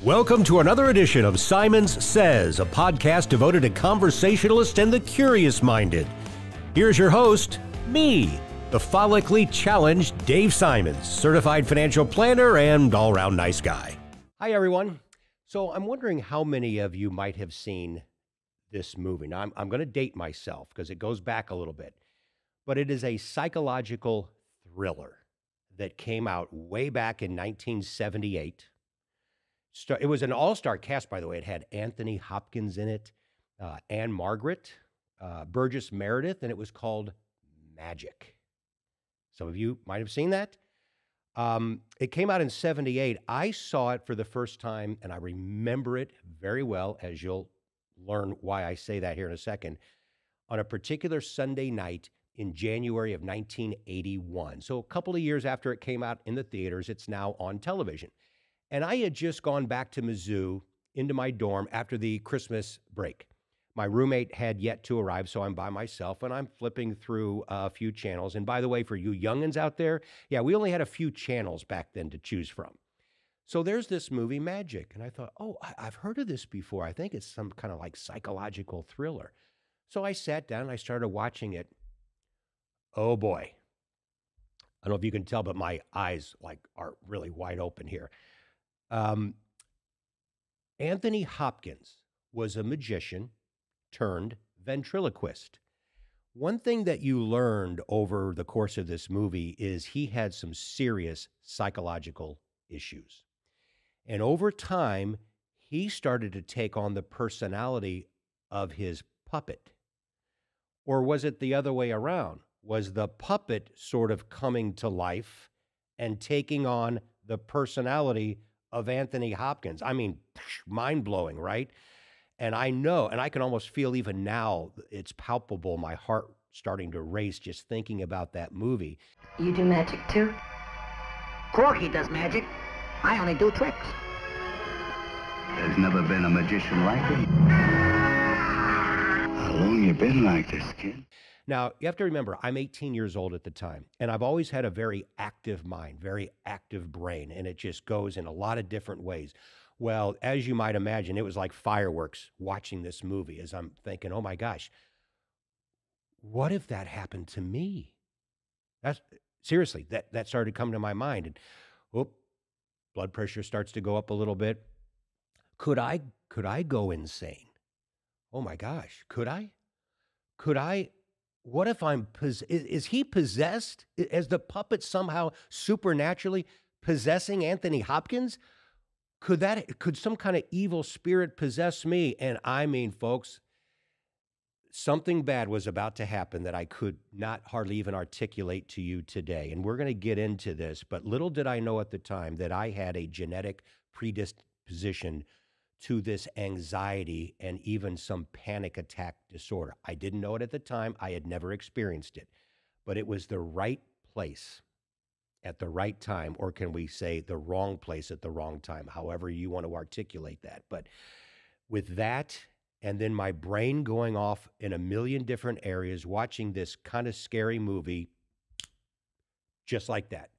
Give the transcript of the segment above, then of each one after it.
Welcome to another edition of Simons Says, a podcast devoted to conversationalists and the curious-minded. Here's your host, me, the follically challenged Dave Simons, certified financial planner and all-around nice guy. Hi, everyone. So I'm wondering how many of you might have seen this movie. Now, I'm going to date myself because it goes back a little bit, but it is a psychological thriller that came out way back in 1978. It was an all-star cast, by the way. It had Anthony Hopkins in it, Anne Margaret, Burgess Meredith, and it was called Magic. Some of you might have seen that. It came out in 78. I saw it for the first time, and I remember it very well, as you'll learn why I say that here in a second, on a particular Sunday night in January of 1981. So a couple of years after it came out in the theaters, it's now on television. And I had just gone back to Mizzou into my dorm after the Christmas break. My roommate had yet to arrive, so I'm by myself, and I'm flipping through a few channels. And by the way, for you youngins out there, yeah, we only had a few channels back then to choose from. So there's this movie, Magic. And I thought, oh, I've heard of this before. I think it's some kind of like psychological thriller. So I sat down and I started watching it. Oh, boy. I don't know if you can tell, but my eyes are really wide open here. Anthony Hopkins was a magician turned ventriloquist. One thing that you learned over the course of this movie is he had some serious psychological issues. And over time, he started to take on the personality of his puppet. Or was it the other way around? Was the puppet sort of coming to life and taking on the personality of Anthony Hopkins? I mean, mind-blowing, right? And I know, and I can almost feel even now, it's palpable, my heart starting to race just thinking about that movie. You do magic too? Corky does magic. I only do tricks. There's never been a magician like him. How long you been like this, kid? Now, you have to remember, I'm 18 years old at the time, and I've always had a very active mind, very active brain, and it just goes in a lot of different ways. Well, as you might imagine, it was like fireworks watching this movie as I'm thinking, oh my gosh, what if that happened to me? Seriously, that started coming to my mind, and blood pressure starts to go up a little bit. Could I go insane? Oh my gosh, could I? What if is he possessed? Is the puppet somehow supernaturally possessing Anthony Hopkins? Could some kind of evil spirit possess me? And I mean, folks, something bad was about to happen that I could not hardly even articulate to you today. And we're going to get into this, but little did I know at the time that I had a genetic predisposition to this anxiety and even some panic attack disorder. I didn't know it at the time. I had never experienced it, but it was the right place at the right time, or can we say the wrong place at the wrong time, however you want to articulate that. But with that, and then my brain going off in a million different areas, watching this kind of scary movie, just like that.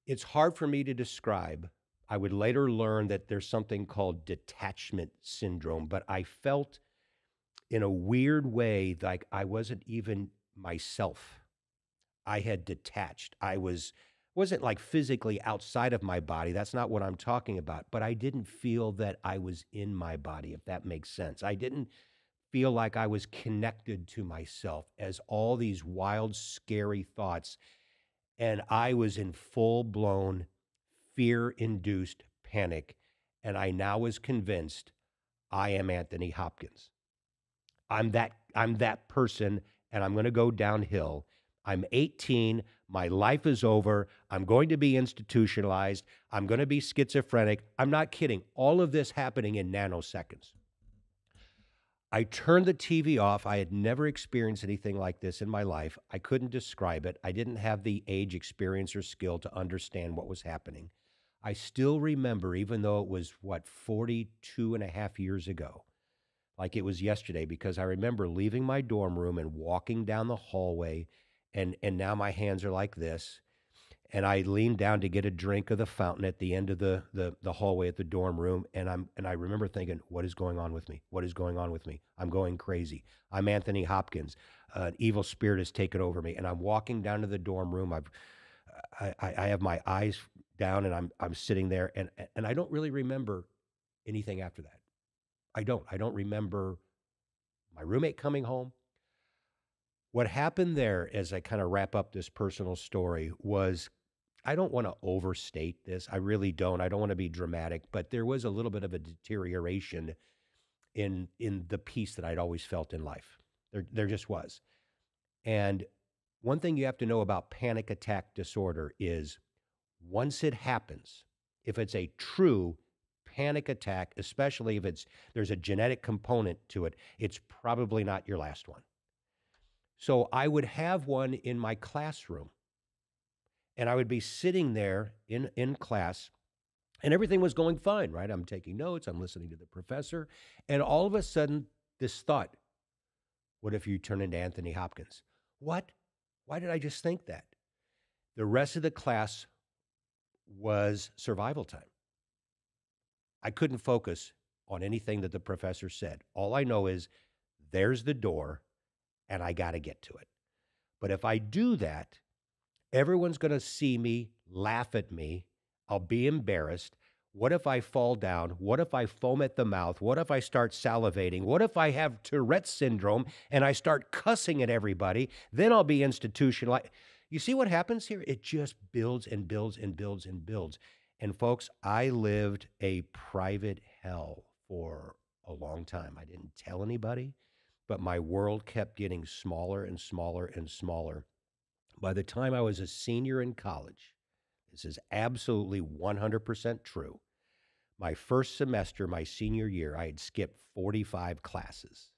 It's hard for me to describe. I would later learn that there's something called detachment syndrome, but I felt in a weird way like I wasn't even myself. I had detached. I wasn't like physically outside of my body. That's not what I'm talking about, but I didn't feel that I was in my body, if that makes sense. I didn't feel like I was connected to myself as all these wild, scary thoughts, and I was in full-blown fear-induced panic, and I now was convinced I am Anthony Hopkins. I'm that person, and I'm going to go downhill. I'm 18. My life is over. I'm going to be institutionalized. I'm going to be schizophrenic. I'm not kidding. All of this happening in nanoseconds. I turned the TV off. I had never experienced anything like this in my life. I couldn't describe it. I didn't have the age, experience, or skill to understand what was happening. I still remember, even though it was, 42 and a half years ago, like it was yesterday, because I remember leaving my dorm room and walking down the hallway, and now my hands are like this, And I leaned down to get a drink of the fountain at the end of the hallway at the dorm room. And I remember thinking, what is going on with me? What is going on with me? I'm going crazy. I'm Anthony Hopkins. An evil spirit has taken over me. And I'm walking down to the dorm room. I have my eyes down and I'm sitting there and I don't really remember anything after that. I don't remember my roommate coming home. What happened there, as I kind of wrap up this personal story, was I don't want to overstate this. I really don't. I don't want to be dramatic, but there was a little bit of a deterioration in the peace that I'd always felt in life. There just was. And one thing you have to know about panic attack disorder is once it happens, if it's a true panic attack, especially if there's a genetic component to it, it's probably not your last one. So I would have one in my classroom, and I would be sitting there in class, and everything was going fine, right? I'm taking notes, I'm listening to the professor, and all of a sudden, this thought, what if you turn into Anthony Hopkins? What? Why did I just think that? The rest of the class was survival time. I couldn't focus on anything that the professor said. All I know is there's the door, and I got to get to it. But if I do that, everyone's going to see me, laugh at me. I'll be embarrassed. What if I fall down? What if I foam at the mouth? What if I start salivating? What if I have Tourette's syndrome and I start cussing at everybody? Then I'll be institutionalized. You see what happens here? It just builds and builds and builds and builds. And folks, I lived a private hell for a long time. I didn't tell anybody, but my world kept getting smaller and smaller and smaller. By the time I was a senior in college, this is absolutely 100% true. My first semester, my senior year, I had skipped 45 classes.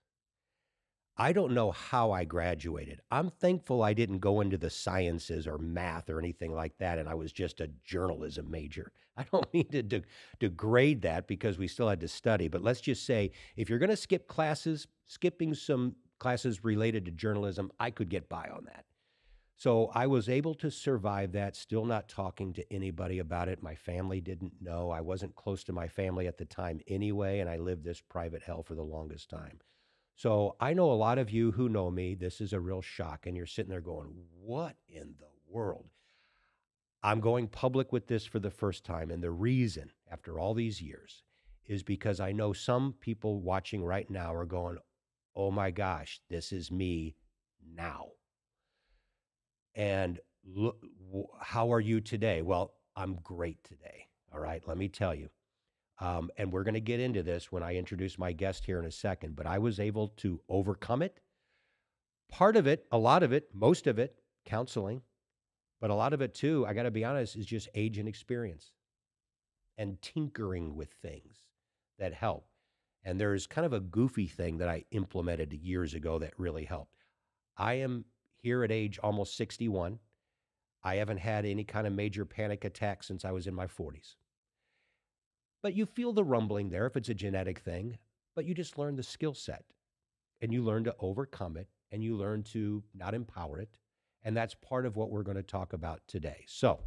I don't know how I graduated. I'm thankful I didn't go into the sciences or math or anything like that, and I was just a journalism major. I don't mean to degrade that because we still had to study, but let's just say if you're going to skip classes, skipping some classes related to journalism, I could get by on that. So I was able to survive that, still not talking to anybody about it. My family didn't know. I wasn't close to my family at the time anyway, and I lived this private hell for the longest time. So I know a lot of you who know me, this is a real shock, and you're sitting there going, what in the world? I'm going public with this for the first time, and the reason, after all these years, is because I know some people watching right now are going, oh my gosh, this is me now. And look, how are you today? Well, I'm great today. All right, let me tell you. And we're going to get into this when I introduce my guest here in a second, but I was able to overcome it. Part of it, a lot of it, most of it, counseling, but a lot of it too, I got to be honest, is just age and experience and tinkering with things that help. And there's kind of a goofy thing that I implemented years ago that really helped. I am here at age almost 61. I haven't had any kind of major panic attack since I was in my 40s. But you feel the rumbling there if it's a genetic thing, but you just learn the skill set and you learn to overcome it and you learn to not empower it. And that's part of what we're going to talk about today. So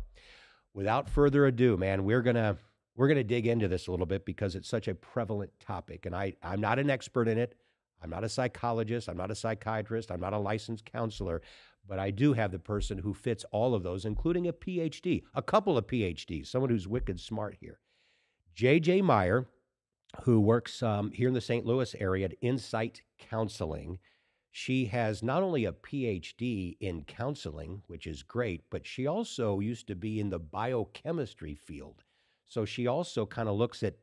without further ado, man, we're going to dig into this a little bit because it's such a prevalent topic. And I'm not an expert in it. I'm not a psychologist. I'm not a psychiatrist. I'm not a licensed counselor, but I do have the person who fits all of those, including a PhD, a couple of PhDs, someone who's wicked smart here. J.J. Meyer, who works here in the St. Louis area at Insight Counseling. She has not only a PhD in counseling, which is great, but she also used to be in the biochemistry field. So she also kind of looks at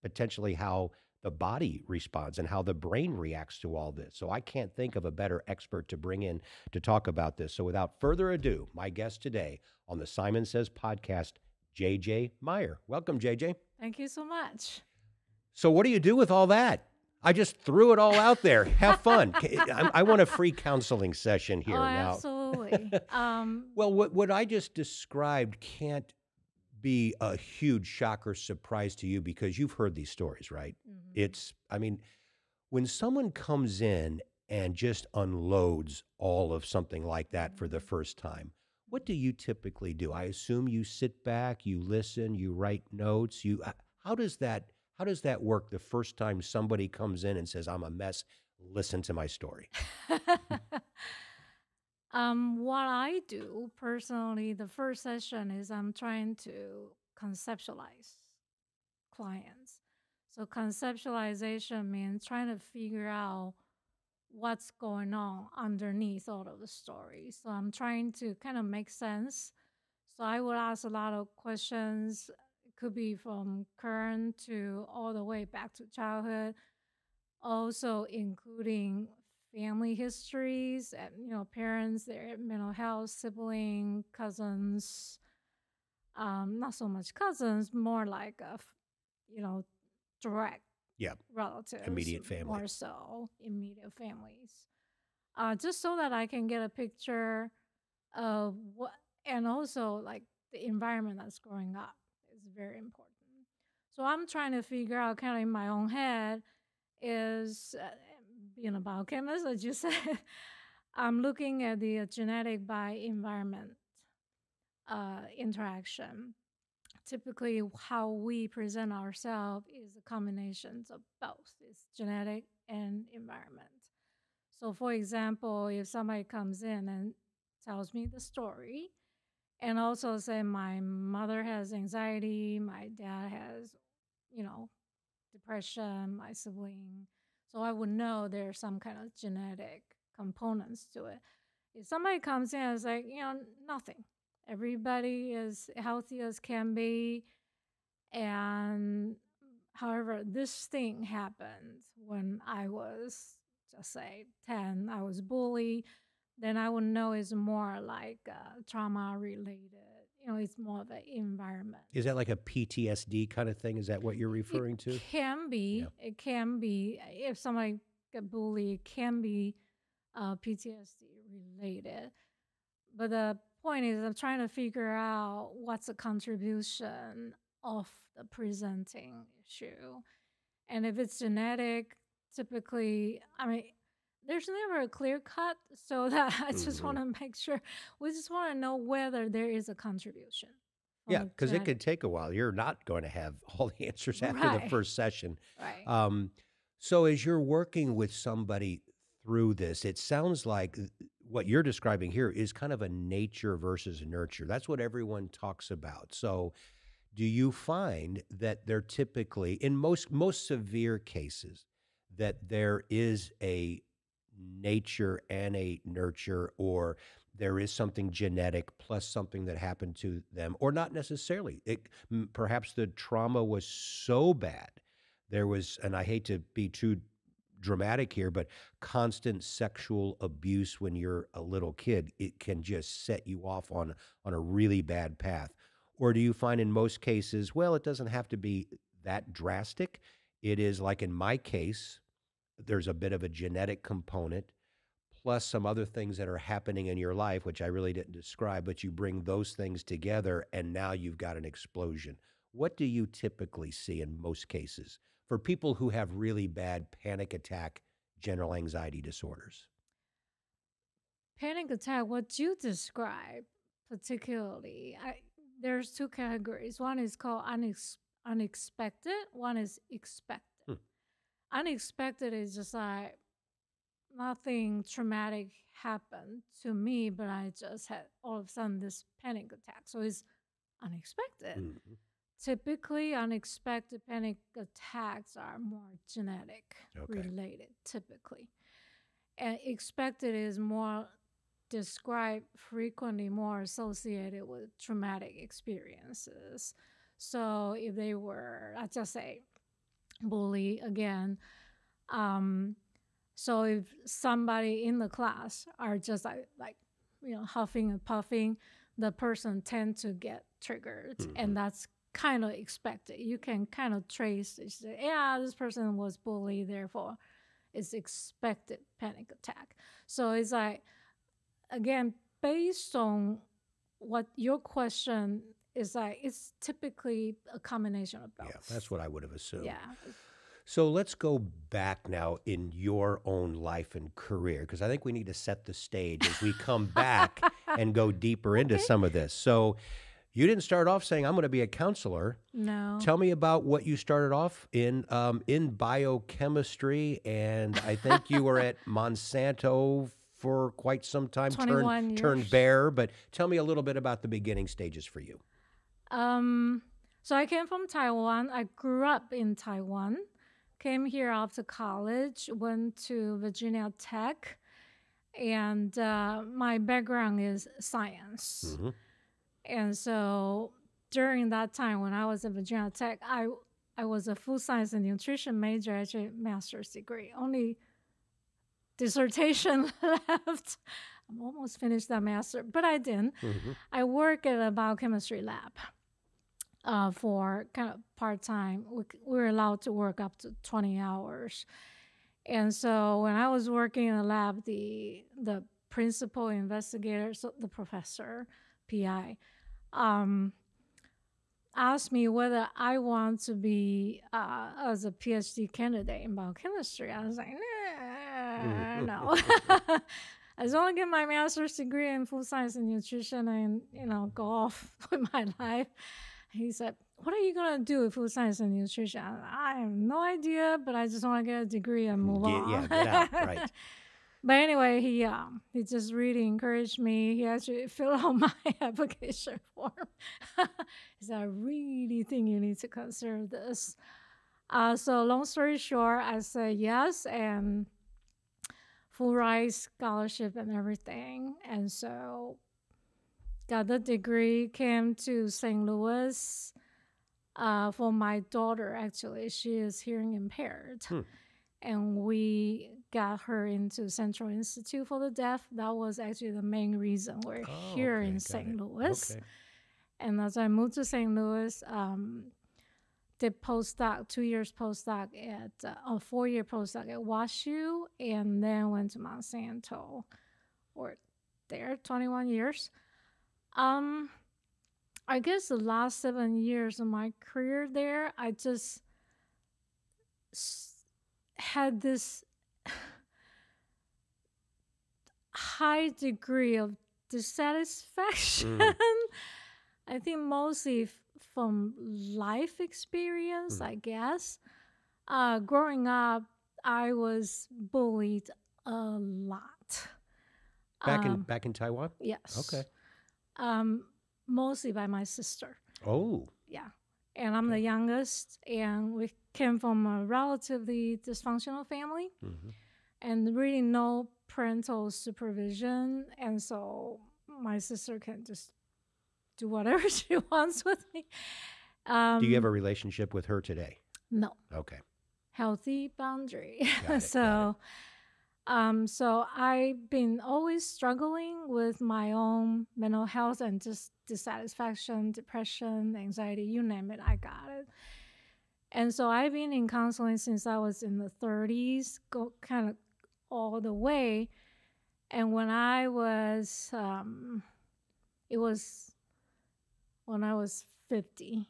potentially how the body responds and how the brain reacts to all this. So I can't think of a better expert to bring in to talk about this. So without further ado, my guest today on the Simon Says podcast, J.J. Meyer. Welcome, J.J. Thank you so much. So what do you do with all that? I just threw it all out there. Have fun. I want a free counseling session here now. Absolutely. Well, what I just described can't be a huge shock or surprise to you because you've heard these stories, right? Mm-hmm. When someone comes in and just unloads all of something like that for the first time, What do you typically do? I assume you sit back, you listen, you write notes. How does that work the first time somebody comes in and says, "I'm a mess, listen to my story"? What I do personally, the first session is I'm trying to conceptualize clients. So conceptualization means trying to figure out what's going on underneath all of the stories. So I'm trying to kind of make sense. So I will ask a lot of questions. It could be from current to all the way back to childhood, also including family histories and parents, their mental health, sibling, cousins. Not so much cousins, more like you know direct Yeah, relatives, immediate family. more so immediate families, just so that I can get a picture of what, and also like the environment that's growing up is very important. So I'm trying to figure out, kind of in my own head, is being a biochemist, as you said, I'm looking at the genetic by environment interaction. Typically, how we present ourselves is a combination of both. It's genetic and environment. So, for example, if somebody comes in and tells me the story, and also say my mother has anxiety, my dad has, you know, depression, my sibling, so I would know there's some kind of genetic components to it. If somebody comes in and is like, nothing, everybody is healthy as can be, and however, this thing happened when I was, just say, 10, I was bullied, then I would know it's more like trauma related. It's more of an environment. Is that like a PTSD kind of thing? Is that what you're referring to? Can be. Yeah. It can be. If somebody get bullied, it can be PTSD related. But the point is, I'm trying to figure out what's the contribution of the presenting issue. And if it's genetic, typically, I mean, there's never a clear cut, so that I just want to make sure. We just want to know whether there is a contribution. Yeah, because it could take a while. You're not going to have all the answers after the first session. Right. So as you're working with somebody through this, it sounds like what you're describing here is kind of a nature versus nurture. That's what everyone talks about. So do you find that they're typically, in most severe cases, that there is a nature and a nurture, or there is something genetic plus something that happened to them, or not necessarily? Perhaps the trauma was so bad. There was, and I hate to be too dramatic here, but constant sexual abuse when you're a little kid, it can just set you off on a really bad path. Or do you find in most cases, well, it doesn't have to be that drastic. It is like in my case, there's a bit of a genetic component plus some other things that are happening in your life, which I really didn't describe, but you bring those things together and now you've got an explosion. What do you typically see in most cases for people who have really bad panic attack, general anxiety disorders? Panic attack, what you describe particularly, there's two categories. One is called unexpected, one is expected. Unexpected is just like nothing traumatic happened to me, but I just had all of a sudden this panic attack. So it's unexpected. Typically, unexpected panic attacks are more genetic related, typically. And expected is more described, frequently more associated with traumatic experiences. So if they were, let's just say, bully again, so if somebody in the class are just like huffing and puffing, the person tend to get triggered, and that's kind of expected. You can kind of trace it. Say, yeah, this person was bullied, therefore it's expected panic attack. So it's like, again, based on what your question is, like, it's typically a combination of both. Yeah, that's what I would have assumed. Yeah. So let's go back now in your own life and career, because I think we need to set the stage as we come back and go deeper into some of this. So you didn't start off saying, I'm going to be a counselor. No. Tell me about what you started off in biochemistry, and I think you were at Monsanto for quite some time, 21 years. turned Bayer, but tell me a little bit about the beginning stages for you. So I came from Taiwan. I grew up in Taiwan, came here after college, went to Virginia Tech, and my background is science. Mm-hmm. And so during that time when I was at Virginia Tech, I was a food science and nutrition major, actually master's degree. Only dissertation left. I'm almost finished that master, but I didn't. Mm-hmm. I work at a biochemistry lab for kind of part-time. We were allowed to work up to 20 hours. And so when I was working in the lab, the principal investigator, so the professor, PI, asked me whether I want to be as a PhD candidate in biochemistry. I was like, nah, no. I just want to get my master's degree in food science and nutrition and, go off with my life. He said, what are you going to do with food science and nutrition? I have no idea, but I just want to get a degree and move on. Yeah, get out, right. But anyway, he just really encouraged me. He actually filled out my application form. He said, I really think you need to consider this. So long story short, I said yes, and full ride scholarship and everything. And so got the degree, came to St. Louis for my daughter, actually. She is hearing impaired. And we got her into Central Institute for the Deaf. That was actually the main reason we're here in St. Louis. Okay. And as I moved to St. Louis, did postdoc, 2 years postdoc at, 4-year postdoc at WashU, and then went to Monsanto. Worked there 21 years. I guess the last 7 years of my career there, I just had this high degree of dissatisfaction. I think mostly from life experience, I guess. Growing up, I was bullied a lot. Back in Taiwan? Yes. Okay. Mostly by my sister. Oh. Yeah. And I'm the youngest, and we came from a relatively dysfunctional family, and really no parental supervision. And so my sister can just do whatever she wants with me. Do you have a relationship with her today? No. Okay. Healthy boundary. Got it, So I've been always struggling with my own mental health and just dissatisfaction, depression, anxiety, you name it, I got it. And so I've been in counseling since I was in the 30s, go kind of all the way. And when I was, it was when I was 50,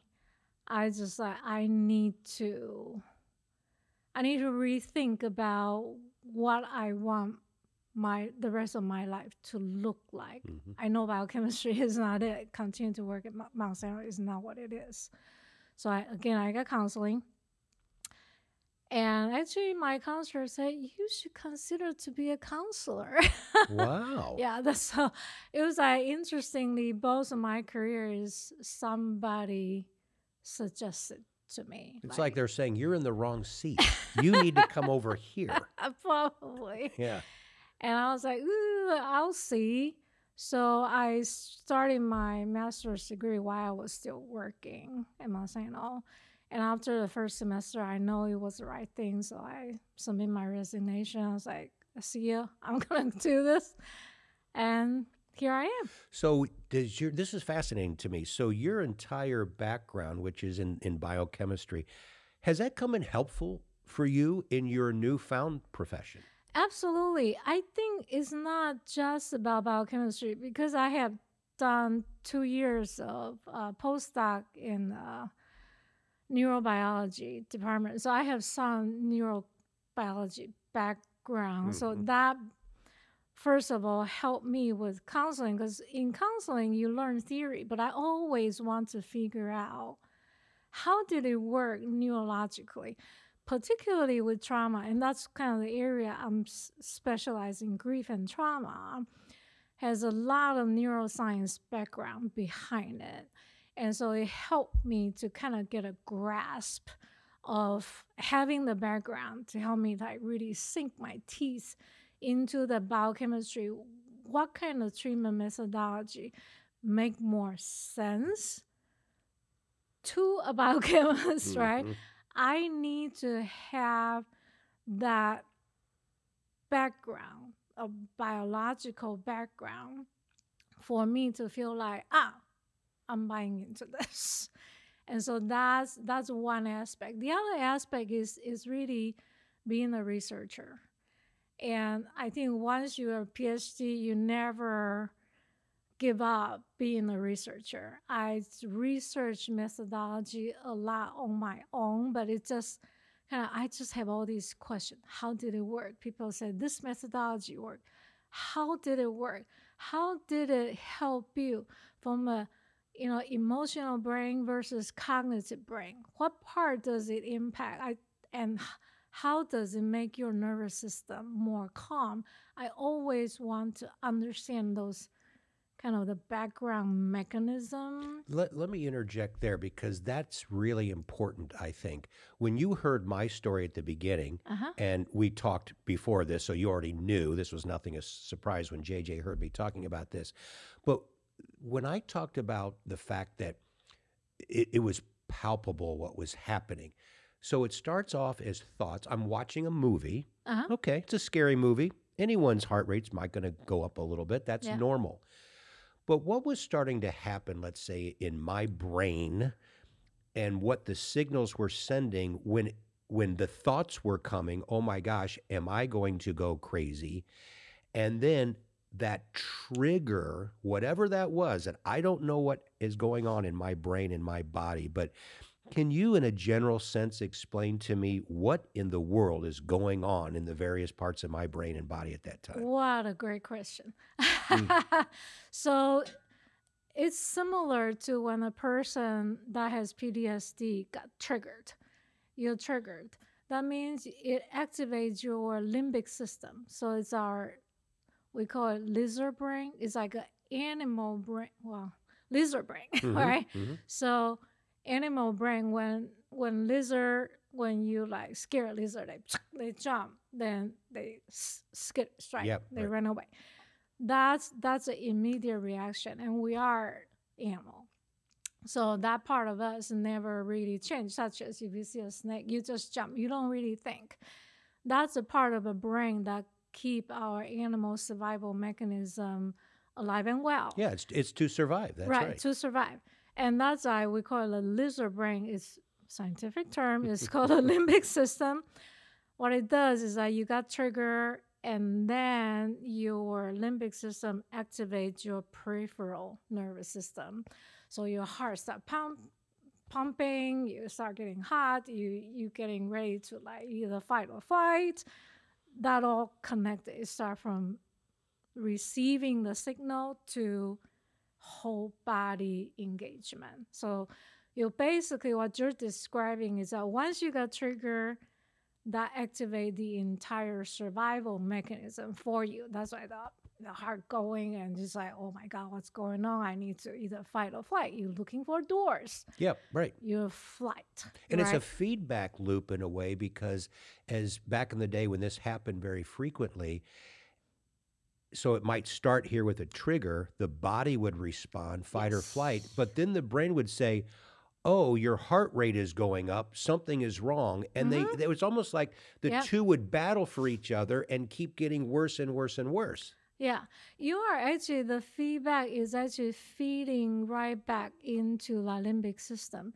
I just like, I need to rethink about what I want the rest of my life to look like. I know biochemistry is not it. Continue to work at Monsanto is not what it is. So I got counseling. And actually my counselor said, you should consider to be a counselor. Wow. Yeah, so it was like, interestingly, both of my careers, somebody suggested to me. It's like they're saying, you're in the wrong seat. You need to come over here. Probably. Yeah. And I was like, ooh, I'll see. So I started my master's degree while I was still working at Monsanto. And after the first semester, I know it was the right thing. So I submitted my resignation. I was like, see ya. I'm going to do this. And here I am. So this is fascinating to me. So your entire background, which is in biochemistry, has that come in helpful for you in your newfound profession? Absolutely. I think it's not just about biochemistry, because I have done 2 years of postdoc in neurobiology department. So I have some neurobiology background. So that first of all, helped me with counseling, because in counseling, you learn theory, but I always want to figure out how did it work neurologically, particularly with trauma. And that's kind of the area I'm specialized in. Grief and trauma has a lot of neuroscience background behind it. And so it helped me to kind of get a grasp of having the background to help me like really sink my teeth into the biochemistry. What kind of treatment methodology make more sense to a biochemist, right? I need to have that background, a biological background, for me to feel like, I'm buying into this. And so that's one aspect. The other aspect is really being a researcher. And I think once you're a PhD, you never give up being a researcher. I research methodology a lot on my own, but it just I just have all these questions. How did it work? People say this methodology worked. How did it work? How did it help you from a emotional brain versus cognitive brain? What part does it impact? And how does it make your nervous system more calm? I always want to understand those kind of the background mechanism. Let me interject there, because that's really important, I think. When you heard my story at the beginning, and we talked before this, so you already knew this was nothing a surprise when JJ heard me talking about this. But when I talked about the fact that it was palpable what was happening, so it starts off as thoughts. I'm watching a movie. Okay, it's a scary movie. Anyone's heart rate's might going to go up a little bit. That's normal. But what was starting to happen, let's say, in my brain, and what the signals were sending when the thoughts were coming, oh my gosh, am I going to go crazy? And then that trigger, whatever that was, and I don't know what is going on in my brain and my body, but can you, in a general sense, explain to me what in the world is going on in the various parts of my brain and body at that time? What a great question. So it's similar to when a person that has PTSD got triggered. You're triggered. That means it activates your limbic system. So it's we call it lizard brain. It's like an animal brain. Well, lizard brain, right? So animal brain, when you like scare a lizard, they jump, then they skid, strike, they run away. That's an immediate reaction, and we are animal. So that part of us never really changed, such as if you see a snake, you just jump. You don't really think. That's a part of the brain that keep our animal survival mechanism alive and well. Yeah, it's to survive. That's right. To survive. And that's why we call it a lizard brain. It's scientific term. It's called a limbic system. What it does is that you got triggered, and then your limbic system activates your peripheral nervous system. So your heart starts pumping, you start getting hot, you getting ready to like either fight or flight. That all connected. It starts from receiving the signal to whole body engagement. So basically what you're describing is that once you got triggered, that activate the entire survival mechanism for you. That's why the heart going and just like, oh my God, what's going on? I need to either fight or flight. You're looking for doors. Yep, right. You're flight. And it's a feedback loop in a way, because as back in the day when this happened very frequently, so it might start here with a trigger, the body would respond, fight or flight, but then the brain would say, oh, your heart rate is going up, something is wrong. And it was almost like the two would battle for each other and keep getting worse and worse and worse. Yeah, the feedback is actually feeding right back into the limbic system.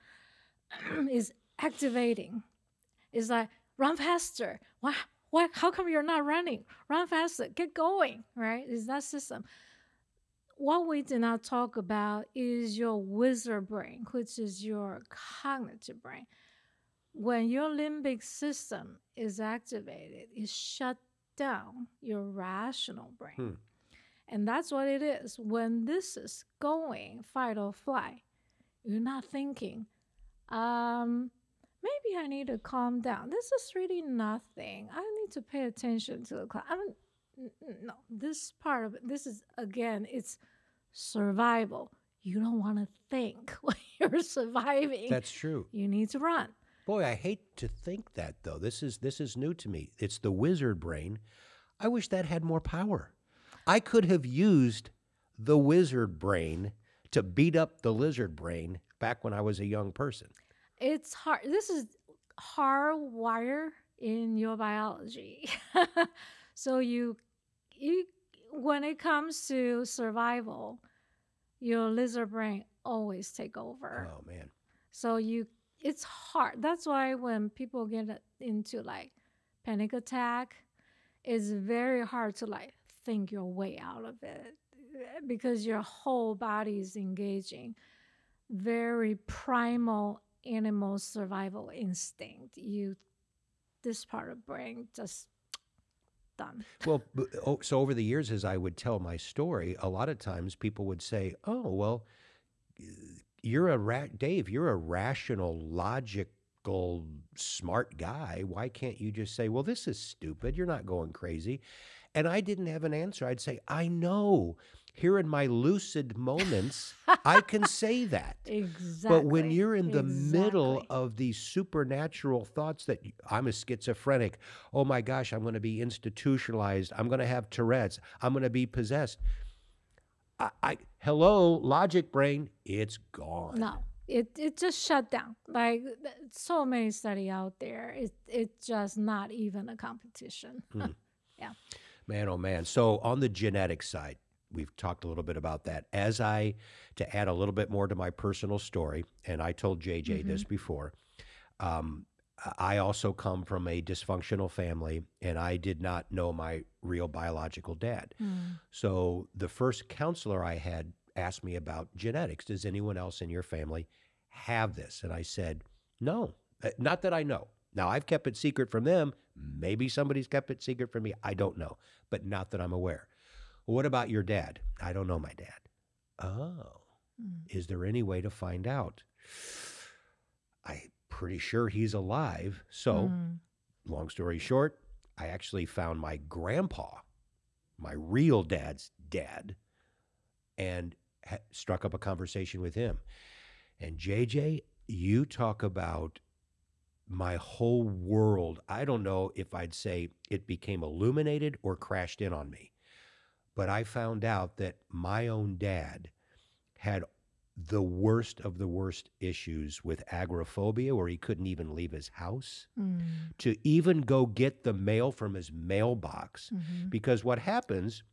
Is activating. It's like, run faster. What? How come you're not running? Run faster. Get going, right? Is that system. What we did not talk about is your wizard brain, which is your cognitive brain. When your limbic system is activated, it shut down your rational brain. Hmm. And that's what it is. When this is going fight or flight, you're not thinking, maybe I need to calm down. This is really nothing. I need to pay attention to the class. No, this part of it, this is, again, it's survival. You don't want to think when you're surviving. That's true. You need to run. Boy, I hate to think that, though. This is new to me. It's the wizard brain. I wish that had more power. I could have used the wizard brain to beat up the lizard brain back when I was a young person. It's hard. This is hardwired in your biology. So you, when it comes to survival, your lizard brain always take over. Oh, man. So it's hard. That's why when people get into like panic attack, it's very hard to like think your way out of it because your whole body is engaging very primal animal survival instinct. This part of brain just done. Well, so over the years, as I would tell my story, a lot of times people would say, "Oh, well, Dave, you're a rational, logical, smart guy. Why can't you just say, well, this is stupid. You're not going crazy." And I didn't have an answer. I'd say, I know. Here in my lucid moments, I can say that. Exactly. But when you're in the middle of these supernatural thoughts that I'm a schizophrenic, oh my gosh, I'm going to be institutionalized, I'm going to have Tourette's, I'm going to be possessed. Hello, logic brain, it's gone. No, it just shut down. Like so many studies out there, it's just not even a competition. Yeah. Man, oh man. So on the genetic side, we've talked a little bit about that. To add a little bit more to my personal story, and I told JJ this before, I also come from a dysfunctional family, and I did not know my real biological dad. So the first counselor I had asked me about genetics. Does anyone else in your family have this? And I said, no, not that I know. Now, I've kept it secret from them. Maybe somebody's kept it secret from me. I don't know, but not that I'm aware. Well, what about your dad? I don't know my dad. Oh, is there any way to find out? I'm pretty sure he's alive. So, long story short, I actually found my grandpa, my real dad's dad, and struck up a conversation with him. And JJ, you talk about my whole world. I don't know if I'd say it became illuminated or crashed in on me, but I found out that my own dad had the worst of the worst issues with agoraphobia, where he couldn't even leave his house to even go get the mail from his mailbox. Because what happens,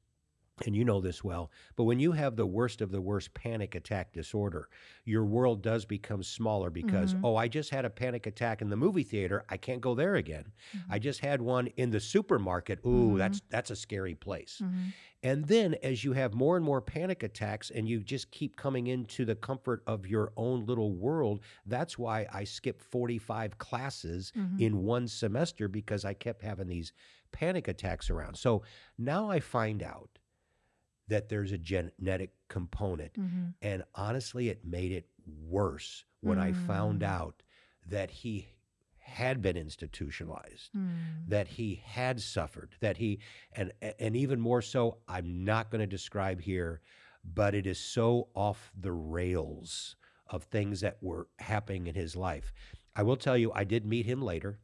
and you know this well, but when you have the worst of the worst panic attack disorder, your world does become smaller because, oh, I just had a panic attack in the movie theater. I can't go there again. I just had one in the supermarket. Ooh, that's a scary place. And then as you have more and more panic attacks and you just keep coming into the comfort of your own little world, that's why I skipped 45 classes in one semester, because I kept having these panic attacks around. So now I find out that there's a genetic component. And honestly, it made it worse when I found out that he had been institutionalized, that he had suffered, that he, and even more so, I'm not going to describe here, but it is so off the rails of things that were happening in his life. I will tell you, I did meet him later.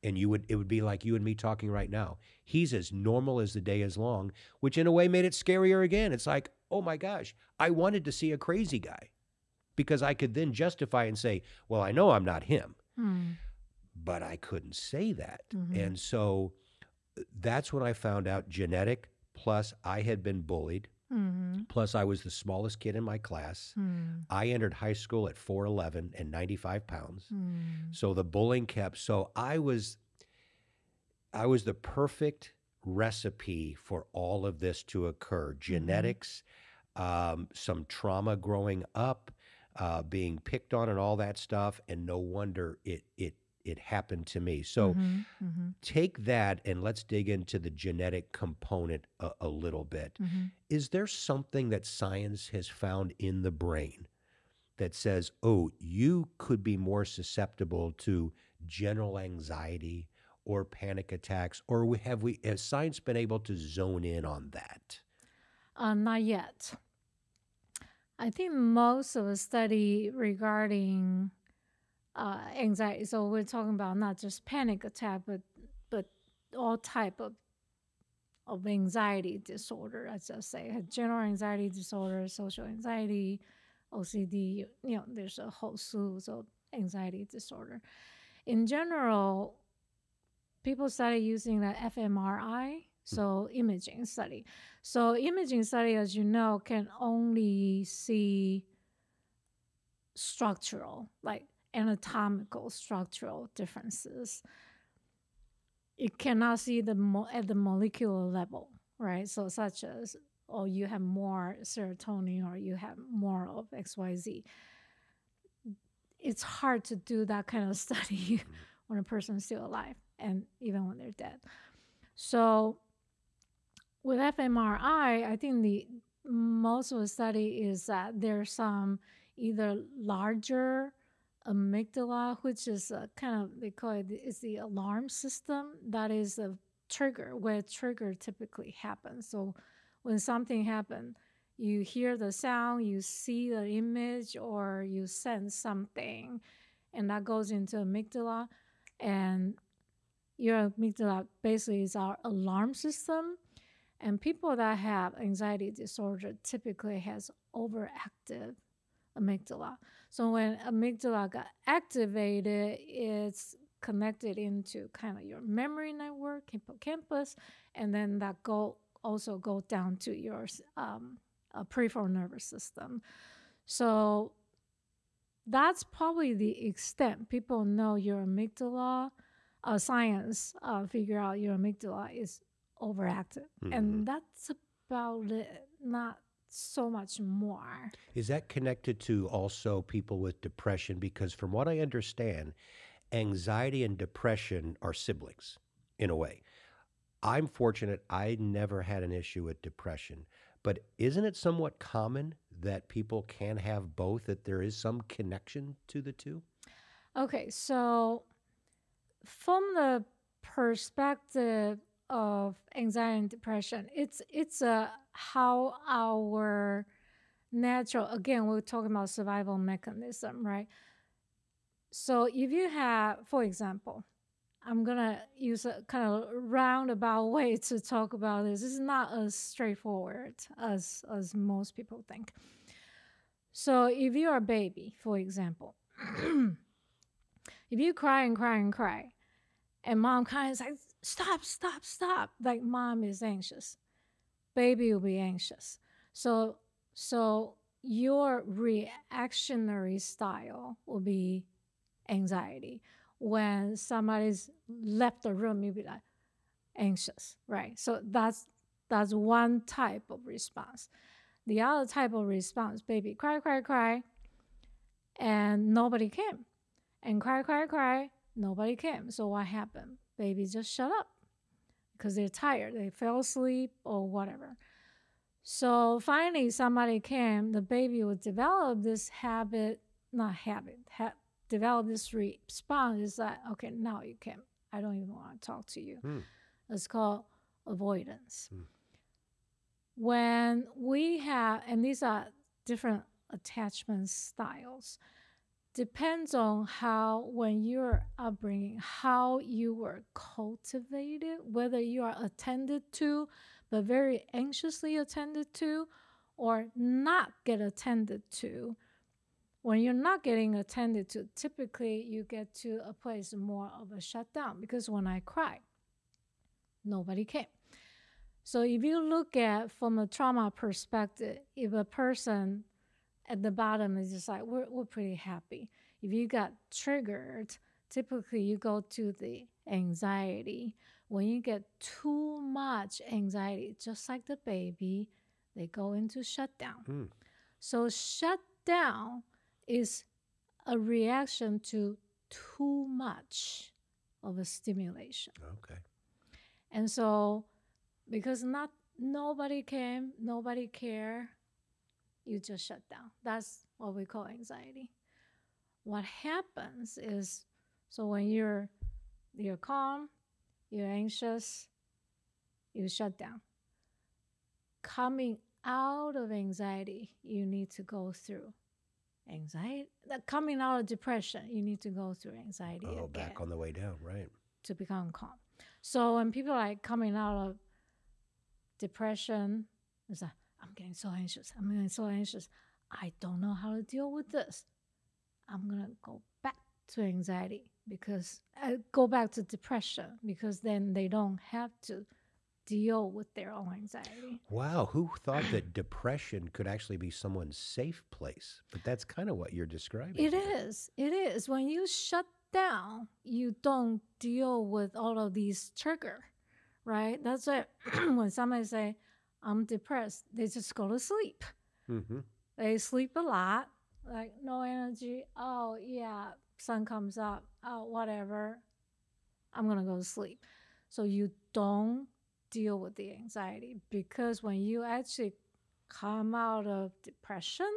And it would be like you and me talking right now. He's as normal as the day is long, which in a way made it scarier again. It's like, oh my gosh, I wanted to see a crazy guy because I could then justify and say, well, I know I'm not him, but I couldn't say that. And so that's when I found out genetic, plus I had been bullied, plus I was the smallest kid in my class. I entered high school at 4'11" and 95 pounds. So the bullying kept, so I was the perfect recipe for all of this to occur. Genetics, some trauma growing up, being picked on and all that stuff. And no wonder it it happened to me. So take that and let's dig into the genetic component a little bit. Is there something that science has found in the brain that says, oh, you could be more susceptible to general anxiety or panic attacks? Or has science been able to zone in on that? Not yet. I think most of the study regarding anxiety, so we're talking about not just panic attack, but all type of anxiety disorder, as I say, general anxiety disorder, social anxiety, OCD, there's a whole slew of anxiety disorder. In general, people started using the fMRI, so imaging study. So imaging study, as you know, can only see structural, like anatomical structural differences. It cannot see at the molecular level, right? So such as, you have more serotonin or you have more of XYZ. It's hard to do that kind of study when a person is still alive and even when they're dead. So with fMRI, I think most of the study is that there's some either larger amygdala, which is they call it's the alarm system. That is a trigger, where trigger typically happens. So when something happens, you hear the sound, you see the image, or you sense something, and that goes into amygdala. And your amygdala basically is our alarm system. And people that have anxiety disorder typically has overactive amygdala. So when amygdala got activated, it's connected into kind of your memory network, hippocampus, and then that also go down to your peripheral nervous system. So that's probably the extent people know your amygdala. Science figure out your amygdala is overactive, and that's about it. Not so much more. Is that connected to also people with depression? Because from what I understand, anxiety and depression are siblings in a way. I'm fortunate I never had an issue with depression, but isn't it somewhat common that people can have both, that there is some connection to the two? Okay, so from the perspective of anxiety and depression, it's how our natural, again, we're talking about survival mechanism, right? So if you have, for example, I'm gonna use a kind of roundabout way to talk about this. This is not as straightforward as most people think. So if you're a baby, for example, if you cry and cry and cry, and mom kind of is like, stop, stop, stop. Like mom is anxious. Baby will be anxious. So your reactionary style will be anxiety. When somebody's left the room, you'll be like anxious, right? So that's one type of response. The other type of response, baby cry, cry, cry, and nobody came. And cry, cry, cry, nobody came. So what happened? Baby just shut up because they're tired. They fell asleep or whatever. So finally somebody came. The baby would develop this develop this response. Is that, okay, now you can. I don't even want to talk to you. It's called avoidance. When we have, and these are different attachment styles, depends on how, when you're upbringing, how you were cultivated, whether you are attended to, but very anxiously attended to, or not get attended to. When you're not getting attended to, typically you get to a place more of a shutdown, because when I cry, nobody came. So if you look at from a trauma perspective, if a person at the bottom is just like, we're pretty happy. If you got triggered, typically you go to the anxiety. When you get too much anxiety, just like the baby, they go into shutdown. So shutdown is a reaction to too much of a stimulation. Okay. And so, because nobody came, nobody cared, you just shut down. That's what we call anxiety. What happens is, so when you're calm, you're anxious, you shut down. Coming out of anxiety, you need to go through anxiety. Coming out of depression, you need to go through anxiety again. Back on the way down, right. To become calm. So when people are coming out of depression, it's like, I'm getting so anxious. I don't know how to deal with this. I'm going to go back to anxiety because I go back to depression because then they don't have to deal with their own anxiety. Wow, who thought that depression could actually be someone's safe place? But that's kind of what you're describing. It is. It is. When you shut down, you don't deal with all of these trigger, right? That's why when somebody say, I'm depressed, they just go to sleep. Mm-hmm. They sleep a lot, like no energy. Oh, yeah, sun comes up. Oh, whatever. I'm going to go to sleep. So you don't deal with the anxiety because when you actually come out of depression,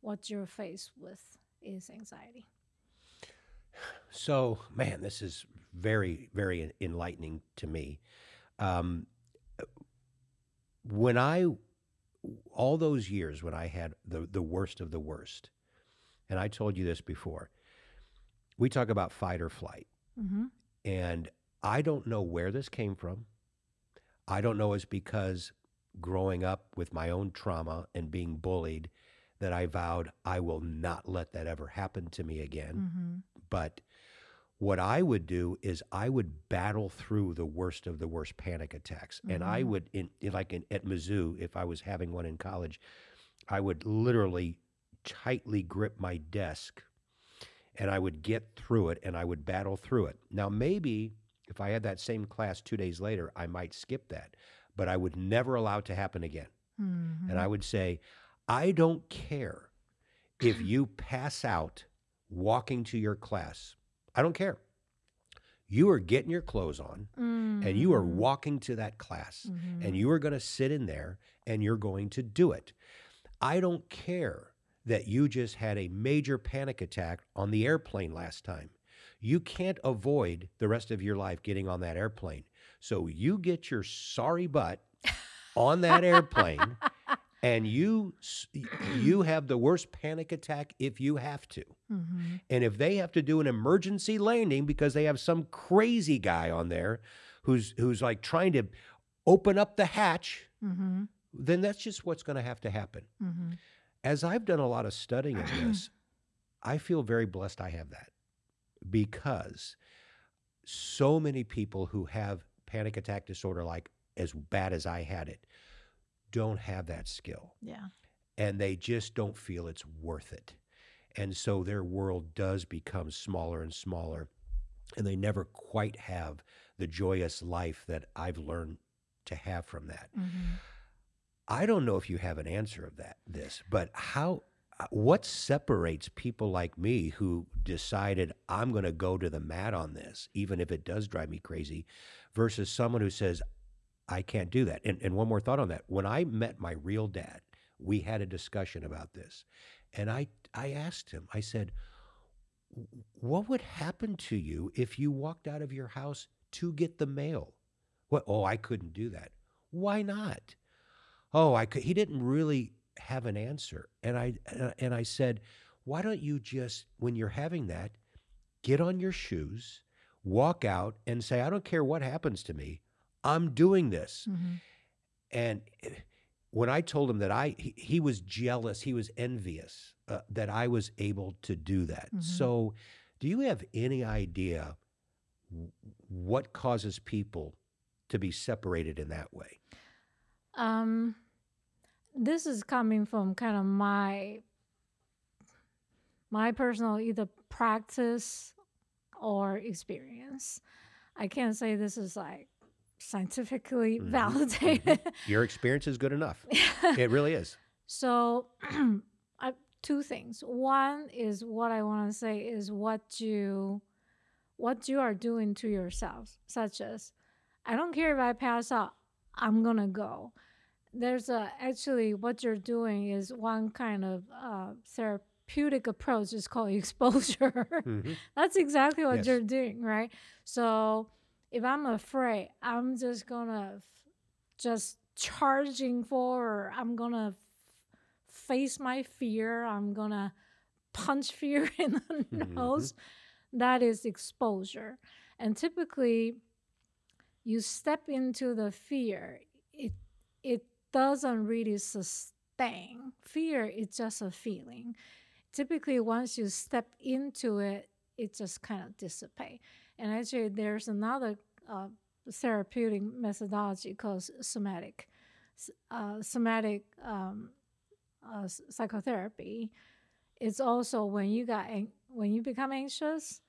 what you're faced with is anxiety. So, man, this is very, very enlightening to me. All those years when I had the worst of the worst, and I told you this before, we talk about fight or flight. Mm-hmm. And I don't know where this came from. I don't know it's because growing up with my own trauma and being bullied that I vowed I will not let that ever happen to me again. Mm-hmm. But what I would do is I would battle through the worst of the worst panic attacks. Mm-hmm. And I would, at Mizzou, if I was having one in college, I would literally tightly grip my desk and I would get through it and I would battle through it. Now, maybe if I had that same class 2 days later, I might skip that, but I would never allow it to happen again. Mm-hmm. And I would say, I don't care if you pass out walking to your class. I don't care. You are getting your clothes on and you are walking to that class and you are going to sit in there and you're going to do it. I don't care that you just had a major panic attack on the airplane last time. You can't avoid the rest of your life getting on that airplane. So you get your sorry butt on that airplane and you have the worst panic attack if you have to. Mm-hmm. And if they have to do an emergency landing because they have some crazy guy on there who's like trying to open up the hatch, then that's just what's going to happen. Mm-hmm. As I've done a lot of studying of this, I feel very blessed I have that because so many people who have panic attack disorder, like as bad as I had it, don't have that skill. Yeah. And they just don't feel it's worth it. And so their world does become smaller and smaller, and they never quite have the joyous life that I've learned to have from that. Mm-hmm. I don't know if you have an answer of but what separates people like me who decided I'm going to go to the mat on this, even if it does drive me crazy, versus someone who says, I can't do that. And one more thought on that. When I met my real dad, we had a discussion about this. And I asked him, I said, what would happen to you if you walked out of your house to get the mail? What? Oh, I couldn't do that. Why not? Oh, I could. He didn't really have an answer. And I said, why don't you just, when you're having that, get on your shoes, walk out and say, I don't care what happens to me. I'm doing this. Mm-hmm. And when I told him that he was jealous, he was envious that I was able to do that. Mm-hmm. So do you have any idea what causes people to be separated in that way? This is coming from kind of my personal either practice or experience. I can't say this is like scientifically validated. Your experience is good enough. It really is. So two things. One is what I want to say is what you are doing to yourself, such as, I don't care if I pass out, I'm gonna go. There's actually what you're doing is one kind of therapeutic approach is called exposure. That's exactly what Yes. you're doing, right? So if I'm afraid, I'm just gonna just charging forward. I'm gonna face my fear. I'm gonna punch fear in the nose. That is exposure. And typically, you step into the fear. It doesn't really sustain. Fear is just a feeling. Typically, once you step into it, it just kind of dissipates. And actually, there's another therapeutic methodology called somatic psychotherapy. It's also when you become anxious,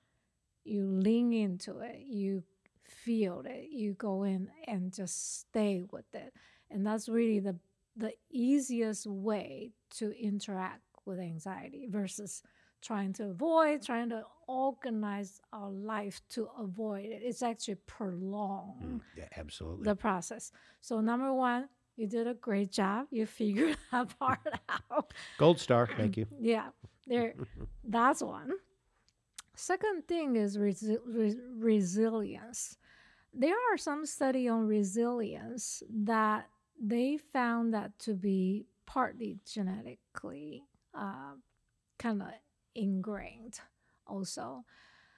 you lean into it, you feel it, you go in and just stay with it. And that's really the easiest way to interact with anxiety versus trying to organize our life to avoid it. It's actually prolong Yeah, absolutely. the process. So number one, you did a great job. You figured that part out. Gold star. Thank you. Yeah, that's one. Second thing is resilience. There are some study on resilience that they found that to be partly genetically kind of ingrained also.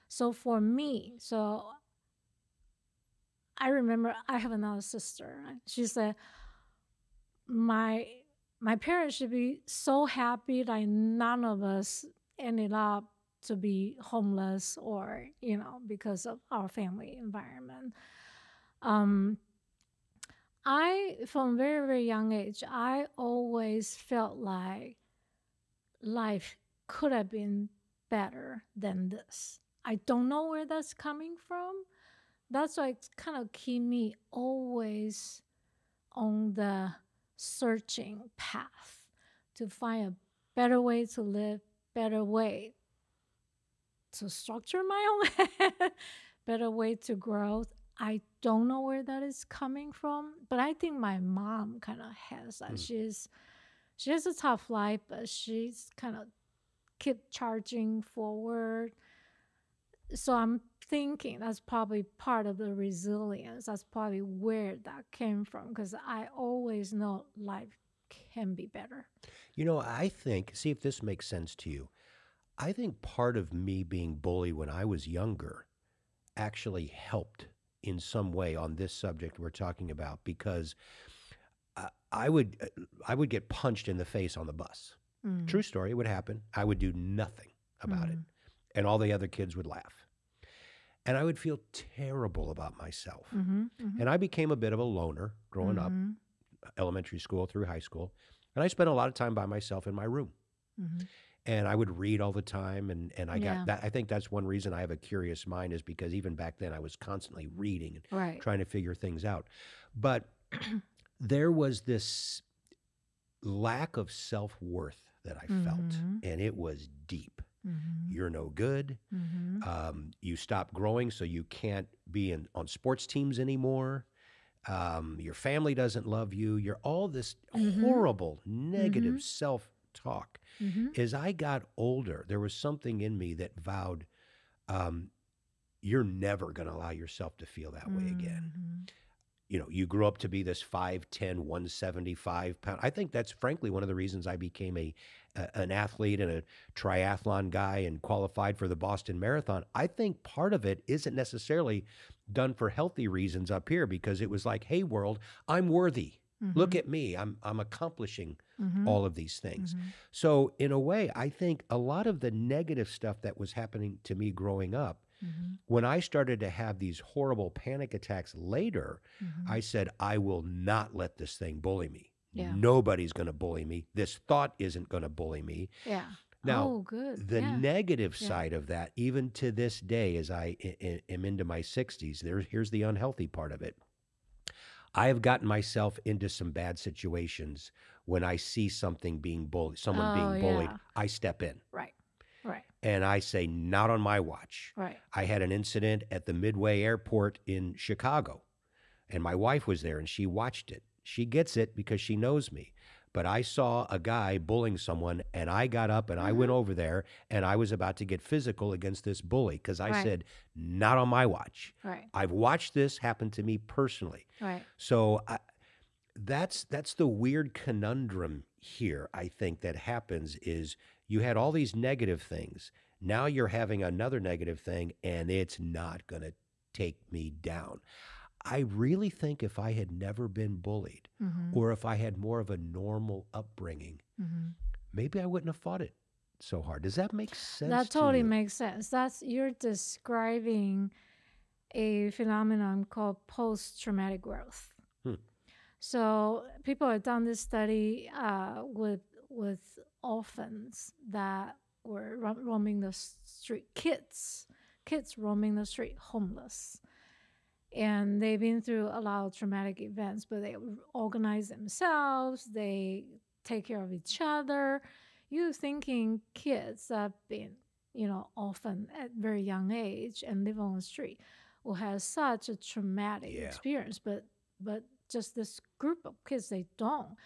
So for me, I remember I have another sister. She said, my parents should be so happy that none of us ended up to be homeless or, because of our family environment. From very, very young age, I always felt like life could have been better than this. I don't know where that's coming from. That's why it's kind of keep me always on the searching path to find a better way to live, better way to structure my own head, better way to grow. I don't know where that is coming from, but I think my mom kind of has that. She has a tough life, but she's kind of keep charging forward. So I'm thinking that's probably part of the resilience. That's probably where that came from, because I always know life can be better. I think, see if this makes sense to you. I think part of me being bullied when I was younger actually helped in some way on this subject we're talking about, because I would get punched in the face on the bus. True story, it would happen. I would do nothing about it, and all the other kids would laugh. And I would feel terrible about myself. And I became a bit of a loner growing up, elementary school through high school. And I spent a lot of time by myself in my room. And I would read all the time. And I got that. I think that's one reason I have a curious mind, is because even back then I was constantly reading and trying to figure things out. But there was this lack of self-worth that I felt, and it was deep. You're no good. You stop growing, so you can't be on sports teams anymore. Your family doesn't love you. You're all this horrible, negative self-talk. As I got older, there was something in me that vowed, you're never going to allow yourself to feel that way again. You grew up to be this 5'10", 175 pound. I think that's frankly one of the reasons I became an athlete and a triathlon guy and qualified for the Boston Marathon. I think part of it isn't necessarily done for healthy reasons up here, because it was like, hey, world, I'm worthy. Look at me. I'm accomplishing all of these things. So in a way, I think a lot of the negative stuff that was happening to me growing up, when I started to have these horrible panic attacks later, I said, I will not let this thing bully me. Nobody's going to bully me. This thought isn't going to bully me. Now, the negative side of that, even to this day, as I am into my 60s, here's the unhealthy part of it. I have gotten myself into some bad situations when I see something being bullied, someone being bullied. Yeah. I step in Right. Right. and I say, not on my watch. Right. I had an incident at the Midway Airport in Chicago, and my wife was there and she watched it. She gets it because she knows me. But I saw a guy bullying someone, and I got up and I went over there, and I was about to get physical against this bully because I Right. said, not on my watch. Right. I've watched this happen to me personally. Right. So that's the weird conundrum here, I think, that happens is you had all these negative things. Now you're having another negative thing, and it's not going to take me down. I really think if I had never been bullied or if I had more of a normal upbringing, maybe I wouldn't have fought it so hard. Does that make sense? That to totally you? makes sense. You're describing a phenomenon called post-traumatic growth. So people have done this study with orphans that were roaming the street, kids roaming the street, homeless. And they've been through a lot of traumatic events, but they organize themselves, they take care of each other. You're thinking kids that have been, orphaned at very young age and live on the street will have such a traumatic experience. But just this group of kids, they don't.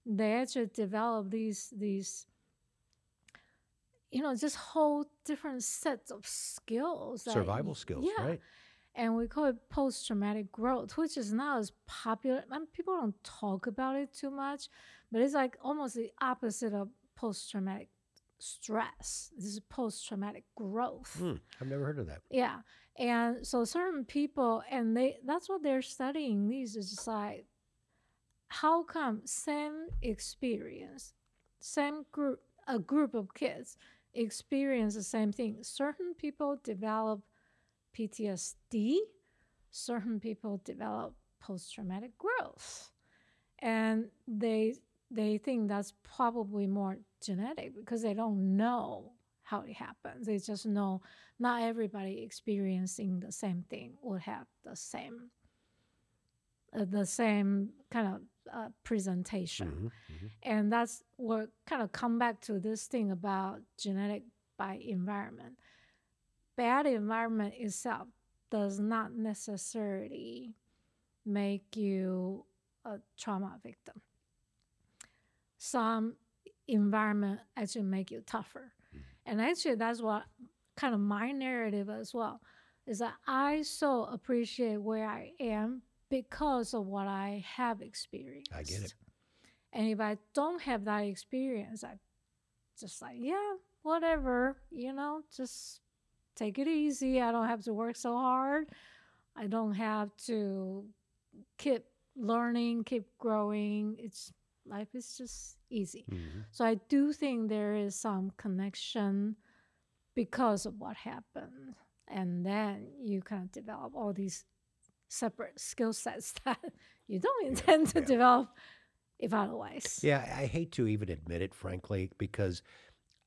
They actually develop these just whole different sets of skills. Survival skills, right? And we call it post-traumatic growth, which is not as popular. People don't talk about it too much, but it's like almost the opposite of post-traumatic stress. This is post-traumatic growth. I've never heard of that. Yeah. And so certain people, and that's what they're studying. These is just like, how come same experience, a group of kids experience the same thing? Certain people develop PTSD, certain people develop post-traumatic growth. And they think that's probably more genetic because they don't know how it happens. They just know not everybody experiencing the same thing will have the same kind of presentation. And that's what kind of come back to this thing about genetic by environment. Bad environment itself does not necessarily make you a trauma victim. Some environment actually make you tougher. And actually that's what kind of my narrative as well, is that I so appreciate where I am because of what I have experienced. I get it. And if I don't have that experience, I just like, whatever, just take it easy. I don't have to work so hard. I don't have to keep learning, keep growing. Life is just easy. So I do think there is some connection because of what happened. And then you kind of develop all these separate skill sets that you don't intend to develop if otherwise. Yeah, I hate to even admit it, frankly, because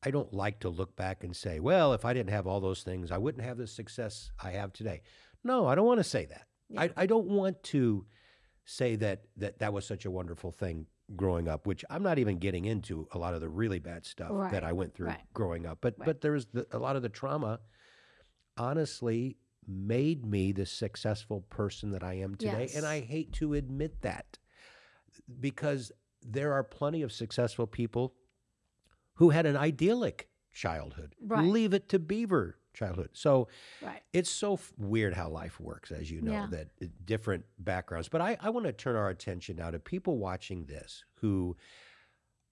I don't like to look back and say, well, if I didn't have all those things, I wouldn't have the success I have today. No, I don't want to say that. Yeah. I don't want to say that was such a wonderful thing growing up, which I'm not even getting into a lot of the really bad stuff that I went through growing up. But there was a lot of the trauma, honestly, made me the successful person that I am today. Yes. And I hate to admit that because there are plenty of successful people who had an idyllic childhood. Leave it to Beaver childhood. So it's so weird how life works, as you know, that different backgrounds. But I want to turn our attention now to people watching this who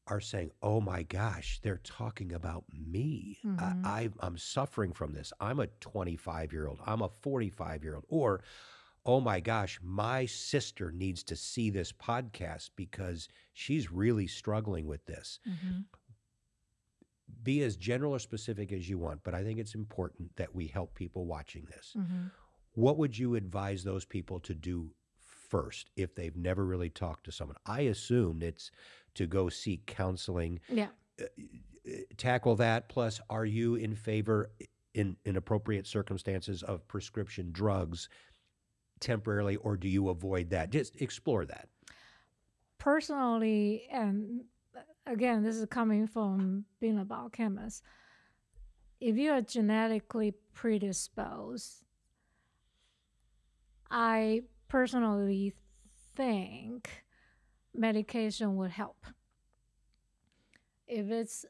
are saying, oh my gosh, they're talking about me. I'm suffering from this. I'm a 25-year-old. I'm a 45-year-old. Or, oh my gosh, my sister needs to see this podcast because she's really struggling with this. Be as general or specific as you want, but I think it's important that we help people watching this. What would you advise those people to do first if they've never really talked to someone? I assume it's to go seek counseling. Tackle that. Plus, are you in favor in appropriate circumstances of prescription drugs temporarily, or do you avoid that? Just explore that. Personally, and again, this is coming from being a biochemist, if you are genetically predisposed, I personally think medication would help. If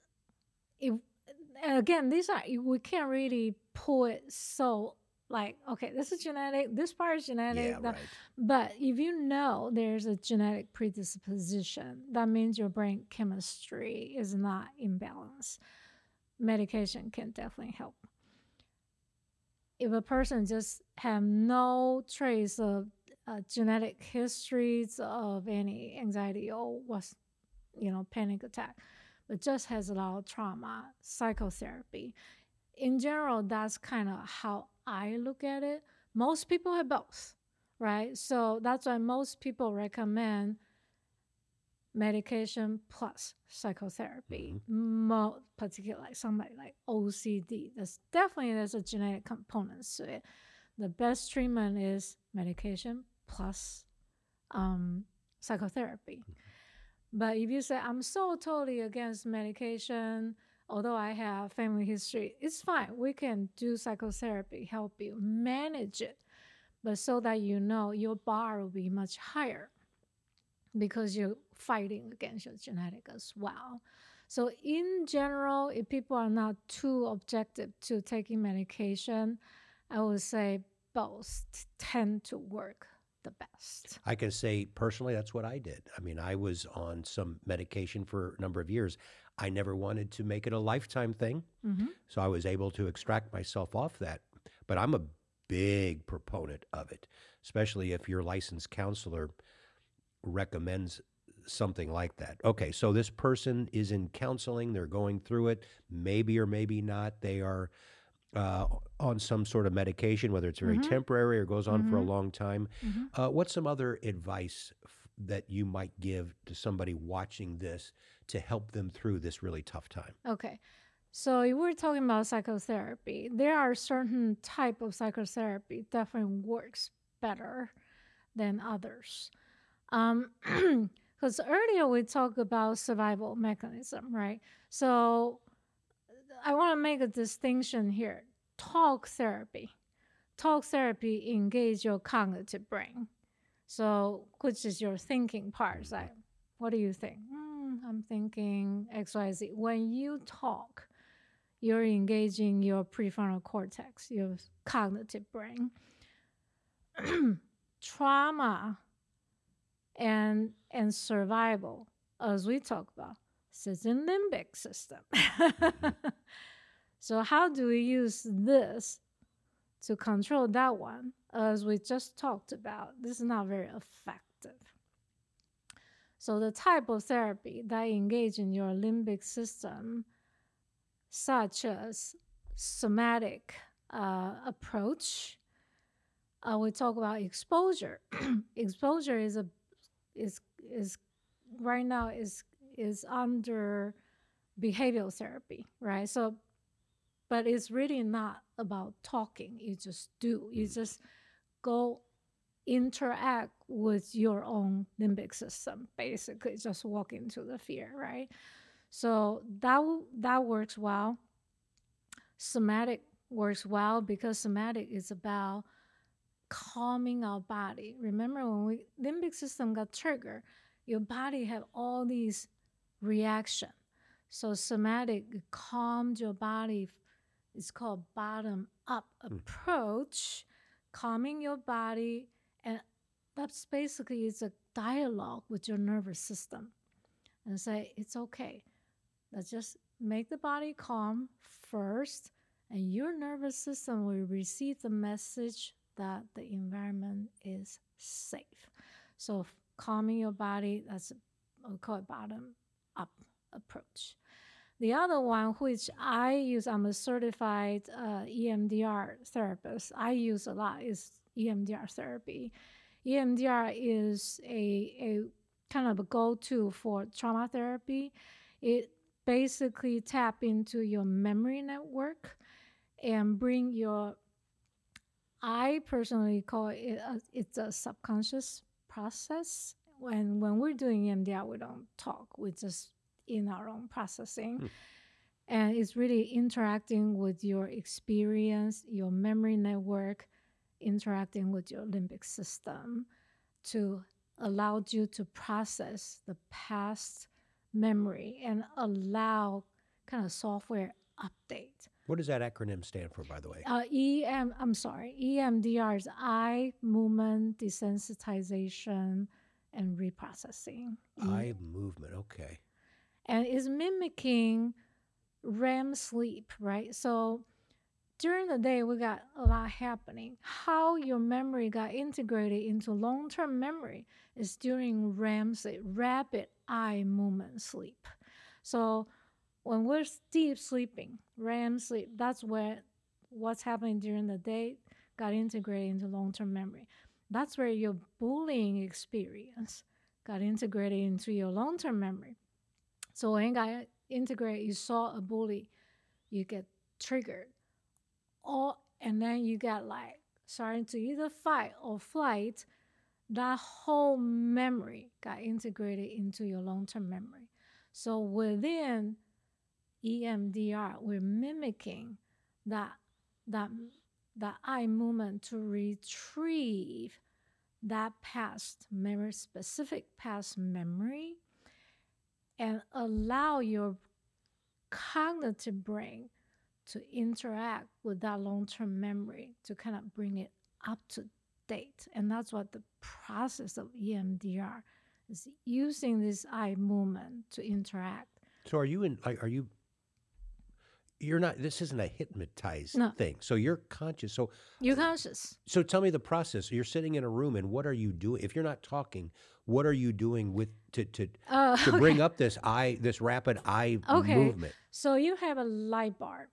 again, these are, we can't really pull it so like, okay, this is genetic, this part is genetic. Yeah, right. But if you know there's a genetic predisposition, that means your brain chemistry is not in balance. Medication can definitely help. If a person just have no trace of genetic histories of any anxiety or panic attack, but just has a lot of trauma, psychotherapy. In general, that's kind of how I look at it. Most people have both, right? So that's why most people recommend medication plus psychotherapy. Particularly like somebody like OCD. There's a genetic component to it. The best treatment is medication plus psychotherapy. But if you say, I'm so totally against medication, although I have family history, it's fine. We can do psychotherapy, help you manage it, but so that you know your bar will be much higher because you're fighting against your genetic as well. So in general, if people are not too objective to taking medication, I would say both tend to work the best. I can say personally, that's what I did. I mean, I was on some medication for a number of years. I never wanted to make it a lifetime thing, so I was able to extract myself off that. But I'm a big proponent of it, especially if your licensed counselor recommends something like that. Okay, so this person is in counseling, they're going through it, maybe or maybe not, they are on some sort of medication, whether it's very temporary or goes on for a long time. What's some other advice that you might give to somebody watching this to help them through this really tough time? Okay. So if we're talking about psychotherapy, there are certain type of psychotherapy definitely works better than others. Because earlier we talked about survival mechanism, right? So I want to make a distinction here. Talk therapy engage your cognitive brain. So, which is your thinking part. It's like, what do you think? I'm thinking XYZ. When you talk, you're engaging your prefrontal cortex, your cognitive brain. Trauma and survival, as we talk about, sits in limbic system. So how do we use this to control that one? As we just talked about, this is not very effective. So the type of therapy that engage in your limbic system, such as somatic approach, we talk about exposure. Exposure is right now is under behavioral therapy, right? So, but it's really not about talking. You just do. You just go interact with your own limbic system, basically, just walk into the fear, right? So that works well. Somatic works well because somatic is about calming our body. Remember when limbic system got triggered, your body have all these reaction. So somatic calmed your body. It's called bottom-up approach, calming your body, and that's basically it's a dialogue with your nervous system, and say it's okay. Let's just make the body calm first, and your nervous system will receive the message that the environment is safe. So calming your body, that's we call it bottom-up approach. The other one, which I use, I'm a certified EMDR therapist. I use a lot is EMDR therapy. EMDR is a kind of a go-to for trauma therapy. It basically tap into your memory network and bring your I personally call it it's a subconscious process. When we're doing EMDR, we don't talk. We're just in our own processing. And it's really interacting with your experience, your memory network, interacting with your limbic system to allow you to process the past memory and allow kind of software update. What does that acronym stand for, by the way? EMDR is eye movement desensitization and reprocessing. Eye movement, okay. And it's mimicking REM sleep, right? So during the day, we got a lot happening. How your memory got integrated into long-term memory is during REM sleep, rapid eye movement sleep. So when we're deep sleeping, REM sleep, that's where what's happening during the day got integrated into long-term memory. That's where your bullying experience got integrated into your long-term memory. So when it got integrated, you saw a bully, you get triggered. And then you got like starting to either fight or flight. That whole memory got integrated into your long-term memory. So within EMDR, we're mimicking that eye movement to retrieve that past memory, specific past memory, and allow your cognitive brain to interact with that long-term memory to kind of bring it up to date. And that's what the process of EMDR is, using this eye movement to interact. So you're not, this isn't a hypnotized No. thing. So you're conscious. So You're conscious. So tell me the process. You're sitting in a room, and what are you doing? If you're not talking, what are you doing with to bring up this rapid eye movement? So you have a light bar,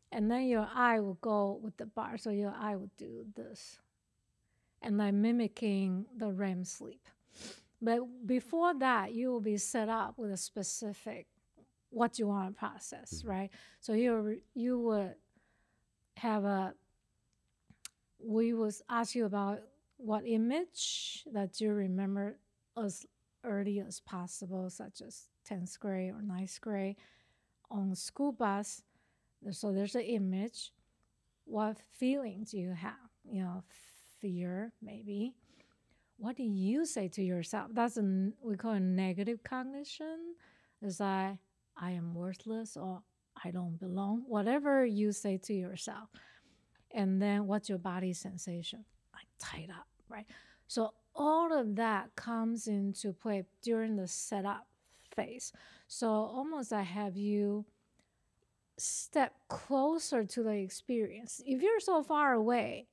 and then your eye will go with the bar. So your eye will do this, and like mimicking the REM sleep. But before that, you will be set up with a specific what you want to process, right? So you would have we would ask you about what image that you remember as early as possible, such as 10th grade or 9th grade on school bus. So there's an image. What feelings do you have? Fear, maybe. What do you say to yourself? That's we call it negative cognition. It's like, I am worthless or I don't belong, whatever you say to yourself. And then what's your body sensation? Like tied up, right? So all of that comes into play during the setup phase. So almost I have you step closer to the experience. If you're so far away,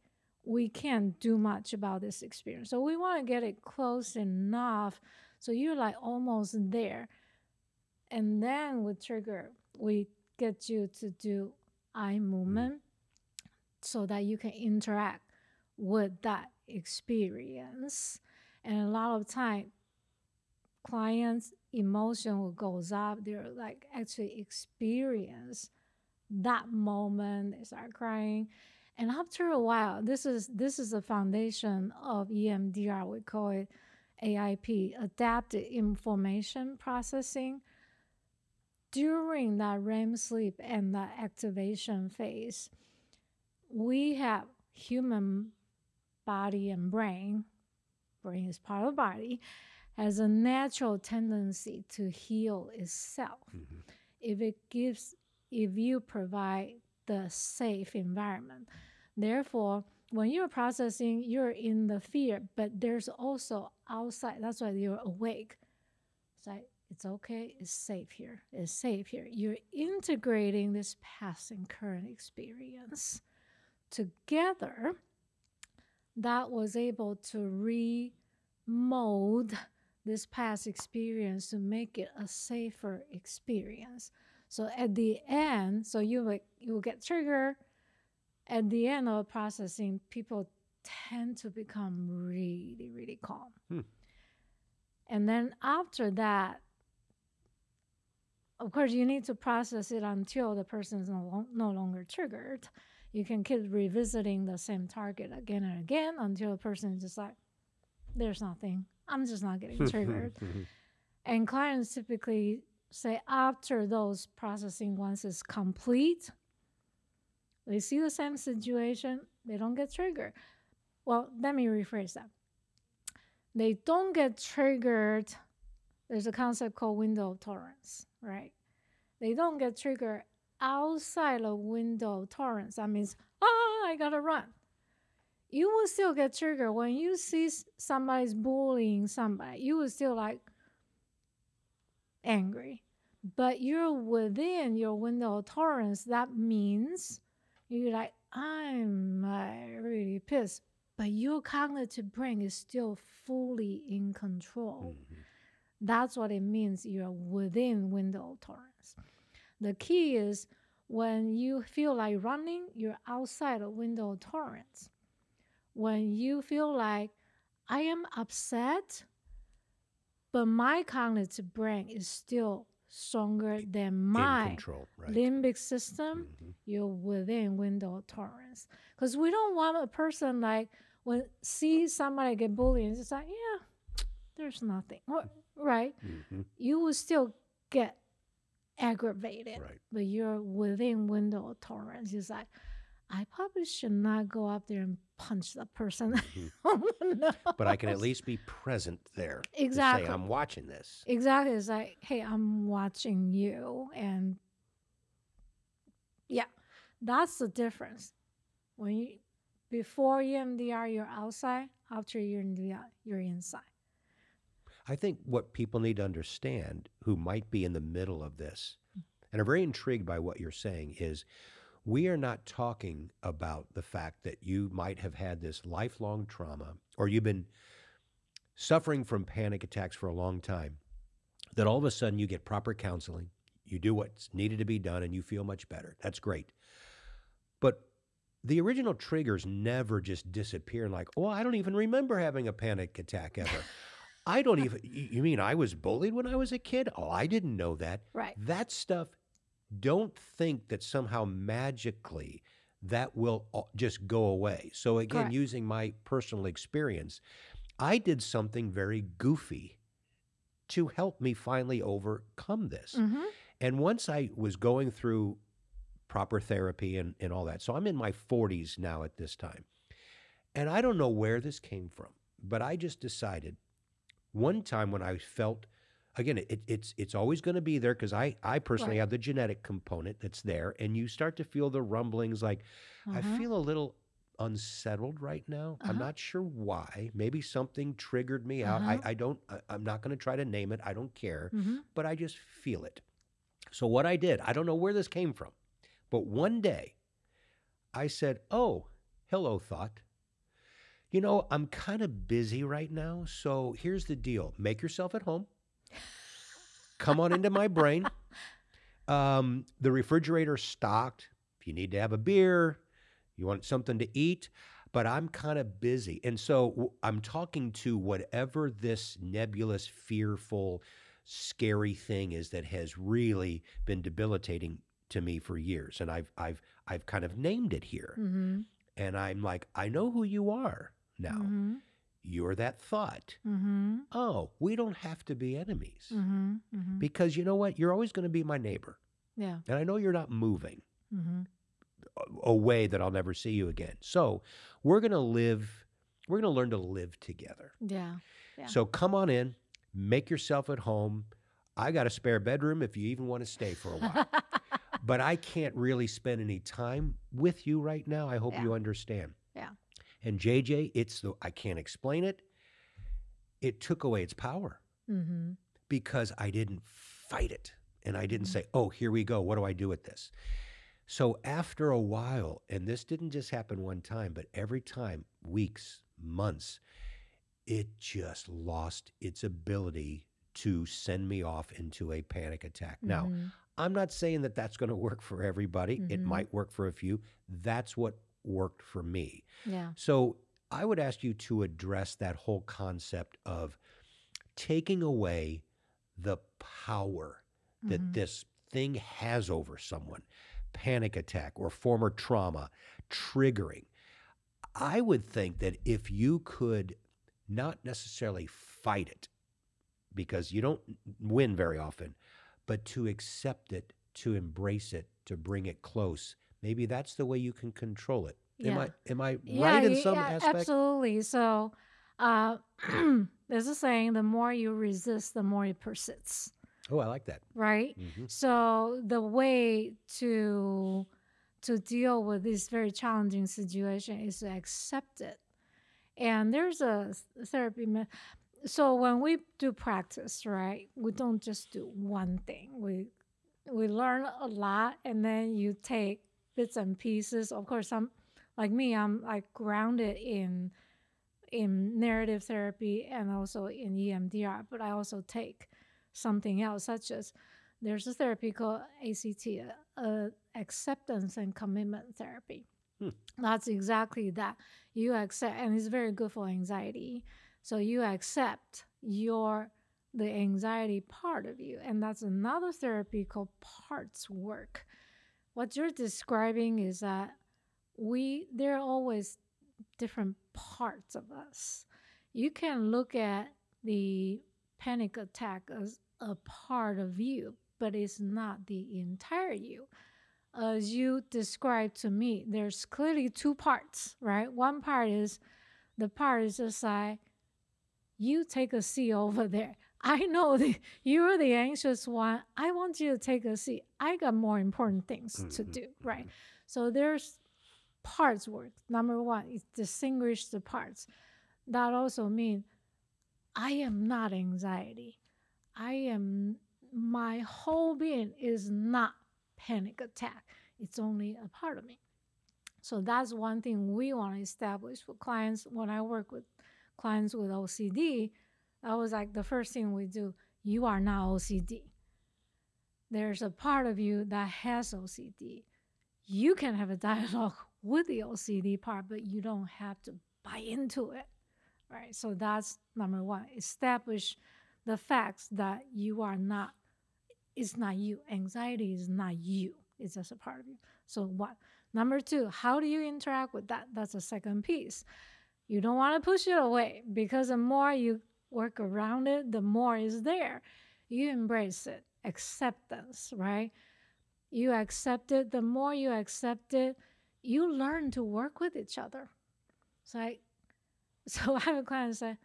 we can't do much about this experience. So we want to get it close enough so you're like almost there. And then with trigger, we get you to do eye movement so that you can interact with that experience. And a lot of time, clients' emotion will goes up. They're like actually experience that moment. They start crying. And after a while, this is the foundation of EMDR. We call it AIP, Adaptive Information Processing. During that REM sleep and that activation phase, we have human body and brain is part of the body, has a natural tendency to heal itself. If you provide the safe environment. Therefore, when you're processing, you're in the fear, but there's also outside. That's why you're awake. It's like, it's okay, it's safe here, it's safe here. You're integrating this past and current experience together. That was able to remold this past experience to make it a safer experience. So at the end, so you will get triggered. At the end of processing, people tend to become really, really calm. And then after that, of course, you need to process it until the person is no longer triggered. You can keep revisiting the same target again and again until a person is just like, there's nothing. I'm just not getting triggered. And clients typically say after those processing once is complete, they see the same situation, they don't get triggered. Well, let me rephrase that. They don't get triggered. There's a concept called window of tolerance, right? They don't get triggered outside of window of tolerance. That means, I gotta run. You will still get triggered when you see somebody's bullying somebody. You will still like angry, but you're within your window of tolerance. That means you're like, I'm really pissed, but your cognitive brain is still fully in control. That's what it means. You're within window of tolerance. The key is when you feel like running, you're outside of window of tolerance. When you feel like I am upset, but my cognitive brain is still stronger than my control, right. limbic system, you're within window of tolerance. Because we don't want a person like when see somebody get bullied, it's just like, yeah, there's nothing, right? You will still get aggravated, right. but you're within window of tolerance. It's like, I probably should not go up there and punch that person. No. But I can at least be present there. Exactly. To say, I'm watching this. Exactly. It's like, hey, I'm watching you. And yeah, that's the difference. When you, before EMDR, you're outside. After EMDR, you're inside. I think what people need to understand who might be in the middle of this, and are very intrigued by what you're saying, is we are not talking about the fact that you might have had this lifelong trauma or you've been suffering from panic attacks for a long time, that all of a sudden you get proper counseling, you do what's needed to be done, and you feel much better. That's great. But the original triggers never just disappear and like, oh, I don't even remember having a panic attack ever. I don't even, you mean I was bullied when I was a kid? Oh, I didn't know that. Right. That stuff, don't think that somehow magically that will just go away. So again, Correct. using my personal experience, I did something very goofy to help me finally overcome this. And once I was going through proper therapy and all that, so I'm in my 40s now at this time, and I don't know where this came from, but I just decided one time when I felt, again, it's always going to be there because I personally Right. have the genetic component that's there, and you start to feel the rumblings like, I feel a little unsettled right now. I'm not sure why. Maybe something triggered me out. I'm not going to try to name it. I don't care, but I just feel it. So what I did, I don't know where this came from, but one day I said, oh, hello, thought. You know, I'm kind of busy right now, so here's the deal. Make yourself at home. Come on into my brain. The refrigerator's stocked. If you need to have a beer, you want something to eat, but I'm kind of busy. And so I'm talking to whatever this nebulous, fearful, scary thing is that has really been debilitating to me for years. And I've kind of named it here. And I'm like, I know who you are now. You're that thought. Oh, we don't have to be enemies. Because you know what? You're always going to be my neighbor. Yeah. And I know you're not moving a way that I'll never see you again. So we're going to learn to live together. Yeah. So come on in, make yourself at home. I got a spare bedroom if you even want to stay for a while. But I can't really spend any time with you right now. I hope you understand. Yeah. And JJ, I can't explain it. It took away its power because I didn't fight it. And I didn't say, oh, here we go. What do I do with this? So after a while, and this didn't just happen one time, but every time, weeks, months, it just lost its ability to send me off into a panic attack. Now, I'm not saying that that's going to work for everybody. It might work for a few. That's what worked for me. Yeah. So I would ask you to address that whole concept of taking away the power that this thing has over someone. panic attack or former trauma triggering, I would think that if you could not necessarily fight it, because you don't win very often, but to accept it, to embrace it, to bring it close, maybe that's the way you can control it. Yeah. Am I Yeah, right in some aspect? absolutely. So there's a saying, the more you resist, the more it persists, Oh, I like that. right? Mm-hmm. So the way to deal with this very challenging situation is to accept it. And there's a therapy so when we do practice, right, we don't just do one thing. We learn a lot, and then you take bits and pieces. Of course, I'm like me, I'm like grounded in narrative therapy and also in EMDR, but I also take something else, such as there's a therapy called ACT, acceptance and commitment therapy. That's exactly that. You accept, and it's very good for anxiety. So you accept the anxiety part of you. And that's another therapy called parts work. What you're describing is that there are always different parts of us. You can look at the panic attack as a part of you, but it's not the entire you. As you described to me, there's clearly two parts, right? One part is just like, you take a seat over there. I know that you're the anxious one. I want you to take a seat. I got more important things to do, right? So there's parts work. Number one is distinguish the parts. That also means I am not anxiety. My whole being is not panic attack. It's only a part of me. So that's one thing we want to establish for clients. When I work with clients with OCD, that was like the first thing we do. You are not OCD. There's a part of you that has OCD. You can have a dialogue with the OCD part, but you don't have to buy into it, right? So that's number one. Establish the facts that you are not, it's not you. Anxiety is not you. It's just a part of you. So what? Number two, how do you interact with that? That's the second piece. You don't want to push it away, because the more you work around it, the more is there. You embrace it. Acceptance, right? You accept it. The more you accept it, you learn to work with each other. So I have a client say,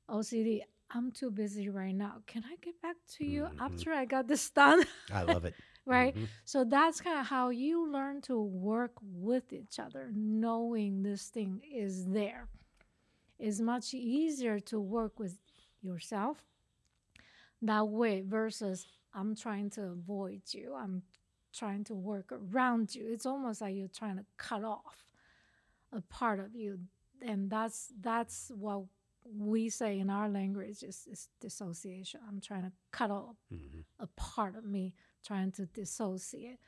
OCD, I'm too busy right now. Can I get back to you after I got this done? I love it. Right? So that's kind of how you learn to work with each other, knowing this thing is there. It's much easier to work with yourself that way versus I'm trying to avoid you. I'm trying to work around you. It's almost like you're trying to cut off a part of you. And that's what we say in our language is dissociation. I'm trying to cut off a part of me, trying to dissociate.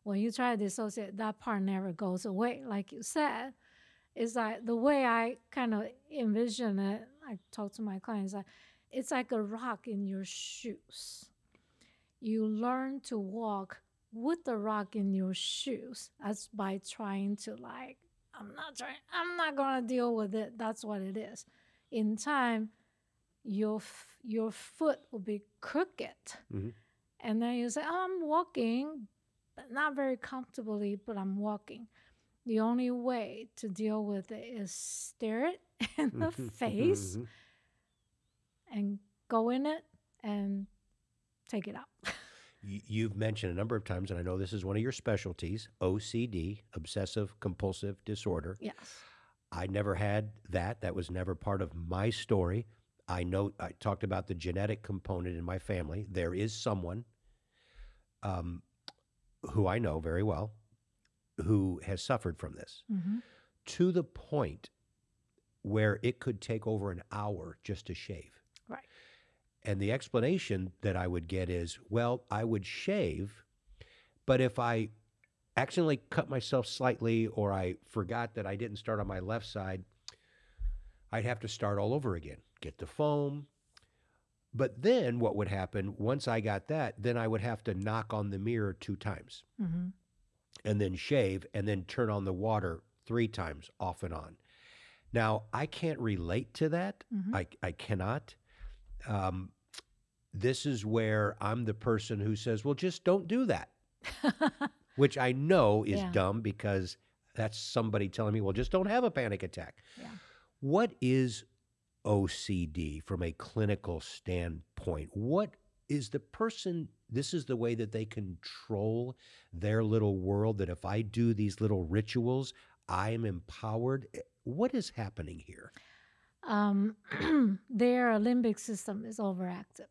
When you try to dissociate, that part never goes away. Like you said, it's like the way I kind of envision it, I talk to my clients, like, it's like a rock in your shoes. You learn to walk with the rock in your shoes. That's by trying to I'm not going to deal with it. That's what it is. In time, your foot will be crooked. And then you say, I'm walking, but not very comfortably, but I'm walking. The only way to deal with it is stare it in the face and go in it and take it out. You've mentioned a number of times, and I know this is one of your specialties, OCD, obsessive compulsive disorder. Yes. I never had that. That was never part of my story. I know I talked about the genetic component in my family. There is someone who I know very well who has suffered from this to the point where it could take over an hour just to shave. Right. And the explanation that I would get is, well, I would shave, but if I accidentally cut myself slightly or I forgot that I didn't start on my left side, I'd have to start all over again, get the foam. But then what would happen once I got that, then I would have to knock on the mirror 2 times. and then shave, and then turn on the water 3 times off and on. Now, I can't relate to that. I cannot. This is where I'm the person who says, well, just don't do that, which I know is Yeah. dumb because that's somebody telling me, well, just don't have a panic attack. Yeah. What is OCD from a clinical standpoint? What is the person, this is the way that they control their little world, that if I do these little rituals, I'm empowered? What is happening here? Their limbic system is overactive.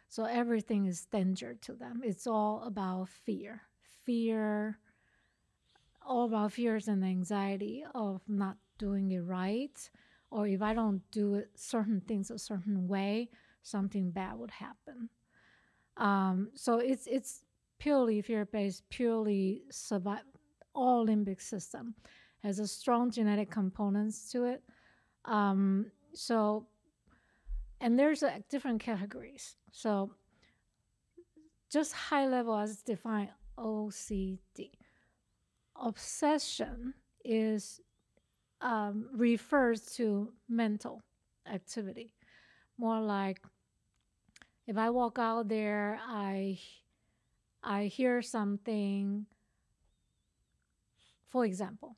So everything is danger to them. It's all about fear. All about fears and anxiety of not doing it right. Or if I don't do it, certain things a certain way, something bad would happen. So it's purely fear-based, purely all limbic system has a strong genetic components to it. And there's different categories. So just high level as defined OCD. Obsession is refers to mental activity. More like if I walk out there, I hear something. For example,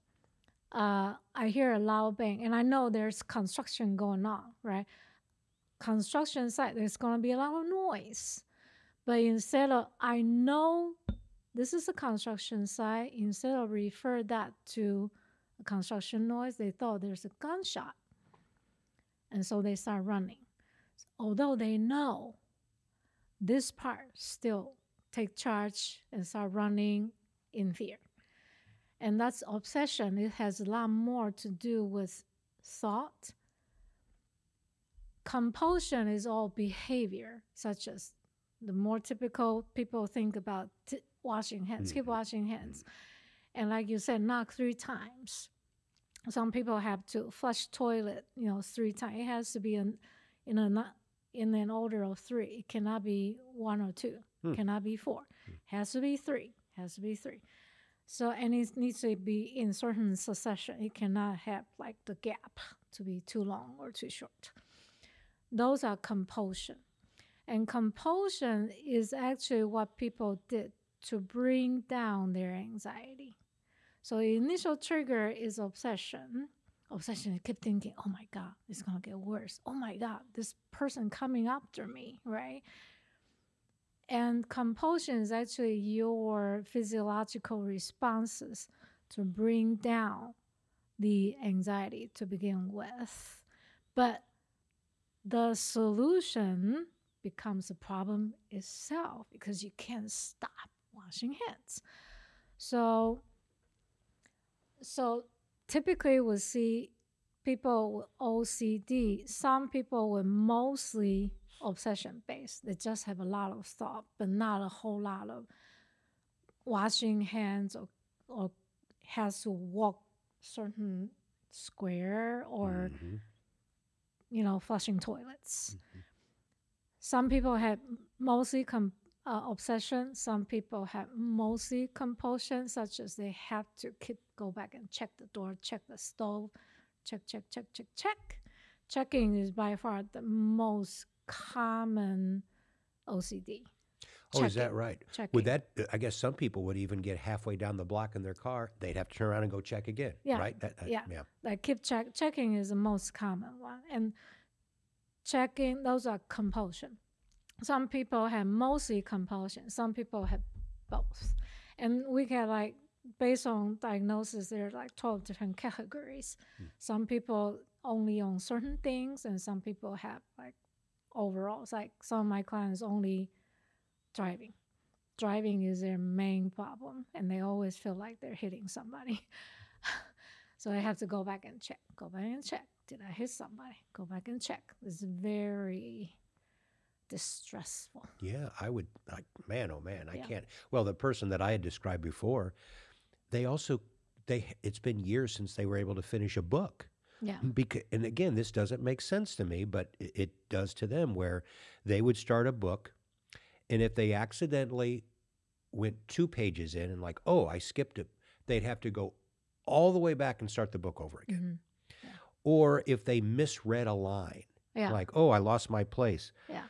I hear a loud bang, and I know there's construction going on, right? Construction site, there's going to be a lot of noise. But instead of, I know this is a construction site, instead of refer that to a construction noise, they thought there's a gunshot. And so they start running. Although they know this part, still take charge and start running in fear. And that's obsession. It has a lot more to do with thought. Compulsion is all behavior, such as the more typical people think about washing hands, keep washing hands. And like you said, knock 3 times. Some people have to flush toilet, 3 times. It has to be in an order of 3. It cannot be 1 or 2. Cannot be 4. Has to be 3. Has to be 3. So, and it needs to be in certain succession. It cannot have like the gap to be too long or too short. Those are compulsion. And compulsion is actually what people did to bring down their anxiety. So the initial trigger is obsession. Obsession, you keep thinking, oh my God, it's going to get worse. Oh my God, this person coming after me, right? And compulsion is actually your physiological responses to bring down the anxiety to begin with. But the solution becomes a problem itself because you can't stop washing hands. So typically we'll see people with OCD, some people with mostly obsession-based. They just have a lot of thought, but not a whole lot of washing hands or has to walk certain square or, flushing toilets. Some people have mostly obsession. Some people have mostly compulsion, such as they have to go back and check the door, check the stove, check. Checking is by far the most common OCD. Oh, is that right? Checking. With that, I guess some people would even get halfway down the block in their car. They'd have to turn around and go check again, right? Yeah. Like checking is the most common one. And checking, those are compulsion. Some people have mostly compulsion. Some people have both. And we can based on diagnosis, there are 12 different categories. Some people only on certain things, and some people have overall. It's like some of my clients only driving. Driving is their main problem, and they always feel like they're hitting somebody. So I have to go back and check. Did I hit somebody? Go back and check. It's very distressful. Yeah, I would, man, oh man, I can't. Well, the person that I had described before, it's been years since they were able to finish a book. Yeah. And again, this doesn't make sense to me, but it does to them, where they would start a book, and if they accidentally went 2 pages in and I skipped they'd have to go all the way back and start the book over again. Mm-hmm. Yeah. Or if they misread a line, Yeah. like, oh, I lost my place. Yeah.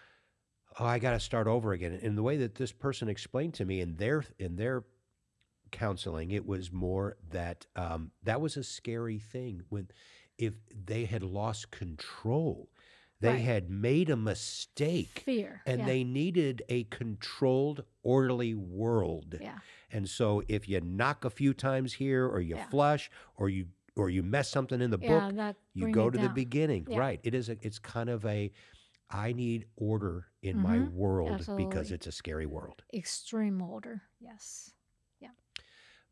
Oh, I got to start over again. And the way that this person explained to me in their counseling, it was more that that was a scary thing when if they had lost control, they Right. had made a mistake, Fear. and Yeah. they needed a controlled, orderly world. Yeah. And so if you knock a few times here, or you Yeah. flush, or you mess something in the Yeah, book, that you bring go it to the down. beginning. Yeah. Right. It's kind of I need order in my Mhm. world because Absolutely. it's a scary world. Extreme order. Yes.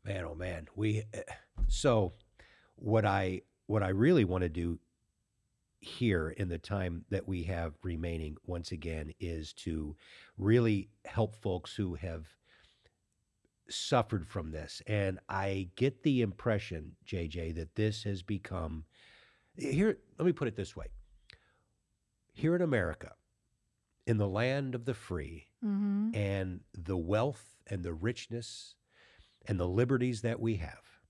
Man, oh man. So what I really want to do here in the time that we have remaining once again is to really help folks who have suffered from this. And I get the impression, JJ, that this has become here. Let me put it this way. Here in America, in the land of the free, Mm-hmm. and the wealth and the richness and the liberties that we have,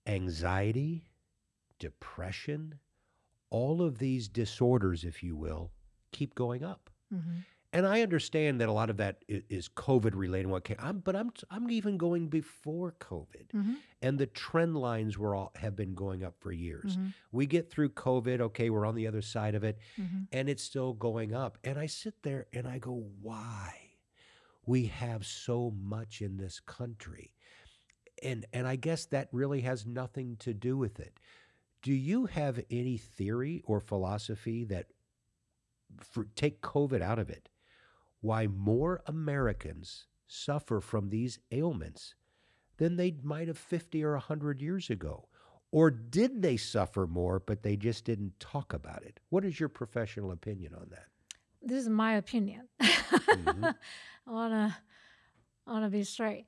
anxiety, depression, all of these disorders, if you will, keep going up. Mm-hmm. And I understand that a lot of that is COVID related. But I'm even going before COVID, Mm-hmm. and the trend lines have been going up for years. Mm-hmm. We get through COVID, okay, we're on the other side of it, Mm-hmm. and it's still going up. And I sit there and I go, why? We have so much in this country. And I guess that really has nothing to do with it. Do you have any theory or philosophy that, take COVID out of it, why more Americans suffer from these ailments than they might have 50 or 100 years ago? Or did they suffer more, but they just didn't talk about it? What is your professional opinion on that? This is my opinion. Mm-hmm. I wanna be straight.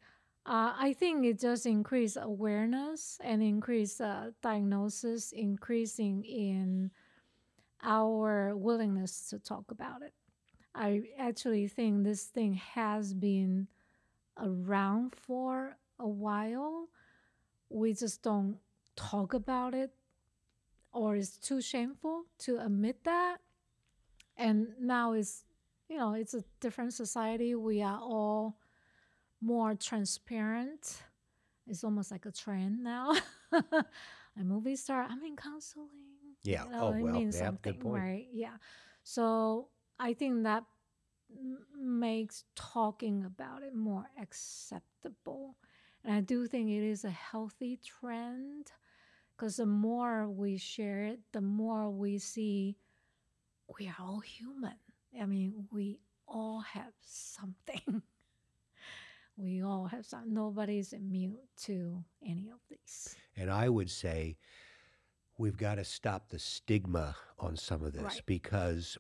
I think it just increase awareness and increase diagnosis, increasing in our willingness to talk about it. I actually think this thing has been around for a while. We just don't talk about it, or it's too shameful to admit that. And now it's a different society. We are all more transparent. It's almost like a trend now. A movie star, I'm in counseling. Yeah. It means yeah, something, good point. right? Yeah. So I think that makes talking about it more acceptable. And I do think it is a healthy trend, because the more we share it, the more we see we are all human. I mean, we all have something. We all have something. Nobody's immune to any of these. And I would say we've got to stop the stigma on some of this, Right. because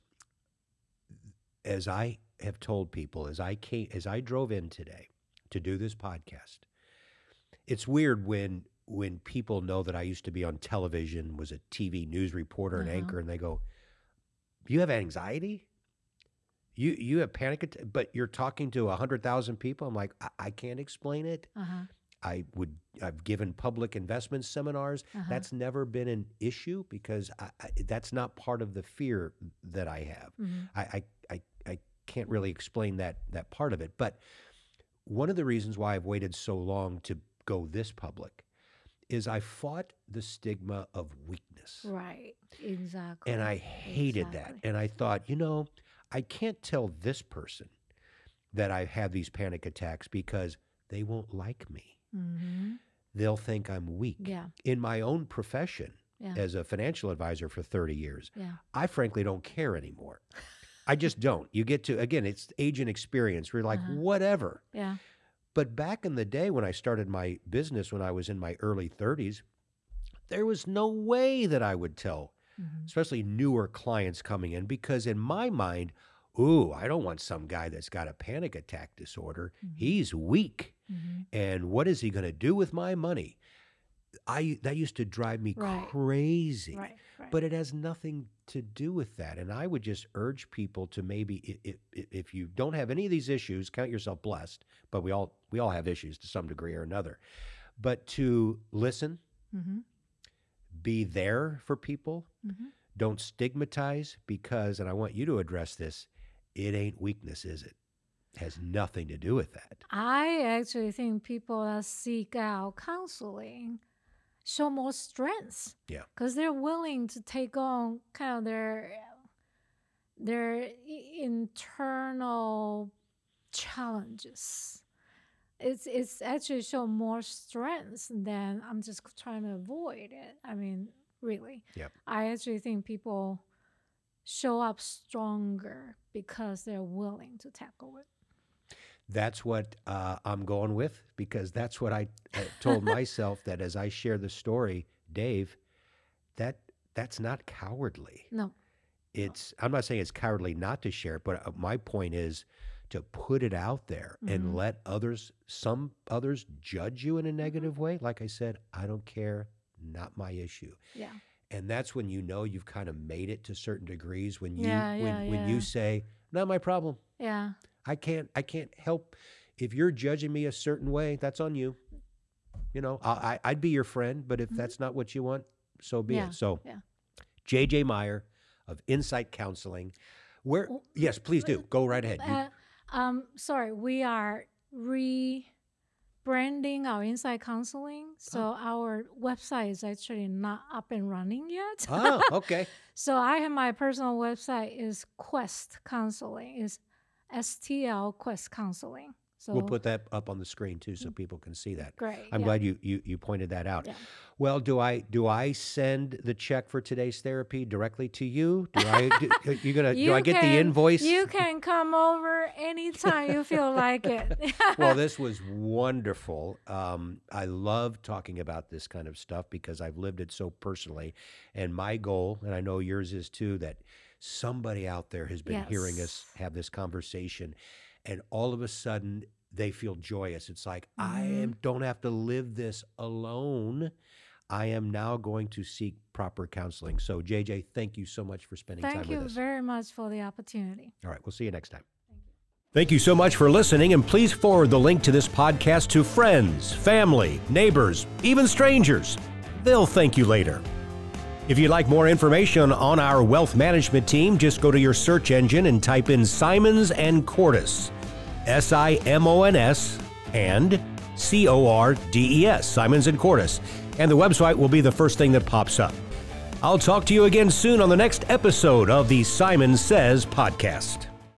as I have told people, as I drove in today to do this podcast, it's weird when people know that I used to be on television, was a TV news reporter and anchor, and they go, "You have anxiety? You have panic attack, but you're talking to 100,000 people?" I'm like, I can't explain it. I've given public investment seminars. That's never been an issue, because that's not part of the fear that I have. I can't really explain that part of it. But one of the reasons why I've waited so long to go this public is I fought the stigma of weakness. Right. Exactly. And I hated that. Exactly. And I thought, I can't tell this person that I have these panic attacks because they won't like me. Mm-hmm. They'll think I'm weak. Yeah. In my own profession, Yeah. as a financial advisor for 30 years, Yeah. I frankly don't care anymore. I just don't. You get to, again, it's age and experience. We're like, whatever. Yeah. But back in the day when I started my business, when I was in my early 30s, there was no way that I would tell, especially newer clients coming in, because in my mind, I don't want some guy that's got a panic attack disorder. He's weak. And what is he going to do with my money? that used to drive me Right. crazy. Right. But it has nothing to do with that. And I would just urge people to maybe, if you don't have any of these issues, count yourself blessed. But we all have issues to some degree or another. But to listen, Mm-hmm. be there for people, Mm-hmm. don't stigmatize, because, and I want you to address this, it ain't weakness, is it? It has nothing to do with that. I actually think people that seek out counseling show more strength. Yeah. Because they're willing to take on kind of their internal challenges. It's actually show more strength than I'm just trying to avoid it. I mean, really. Yep. I actually think people show up stronger because they're willing to tackle it. That's what I'm going with, because that's what I told myself, that as I share the story, Dave, that's not cowardly. No. I'm not saying it's cowardly not to share it, but my point is to put it out there and let some others judge you in a negative way. Like I said, I don't care, not my issue. Yeah. And that's when you know you've kind of made it to certain degrees, when you Yeah. you say, not my problem. Yeah. I can't help. If you're judging me a certain way, that's on you. You know, I'd be your friend, but if that's not what you want, so be it. So, J.J. Meyer of Insight Counseling. Yes, please do. Go right ahead. Sorry, we are rebranding our Insight Counseling, so our website is actually not up and running yet. Oh, okay. So I have my personal website is Quest Counseling, is STL Quest Counseling. So We'll put that up on the screen too, so people can see that. great. I'm glad you pointed that out. Yeah. Well, do I send the check for today's therapy directly to you? Do I get the invoice? You can come over anytime you feel like it. Well, this was wonderful. I love talking about this kind of stuff because I've lived it so personally. And my goal, and I know yours is too, that somebody out there has been hearing us have this conversation, and all of a sudden they feel joyous. It's like, I don't have to live this alone. I am now going to seek proper counseling. So, JJ, thank you so much for spending time with us. Thank you very much for the opportunity. All right, we'll see you next time. Thank you so much for listening, and please forward the link to this podcast to friends, family, neighbors, even strangers. They'll thank you later. If you'd like more information on our wealth management team, just go to your search engine and type in Simons and Cordes, SIMONS and CORDES, Simons and Cordes, and the website will be the first thing that pops up. I'll talk to you again soon on the next episode of the Simon Says podcast.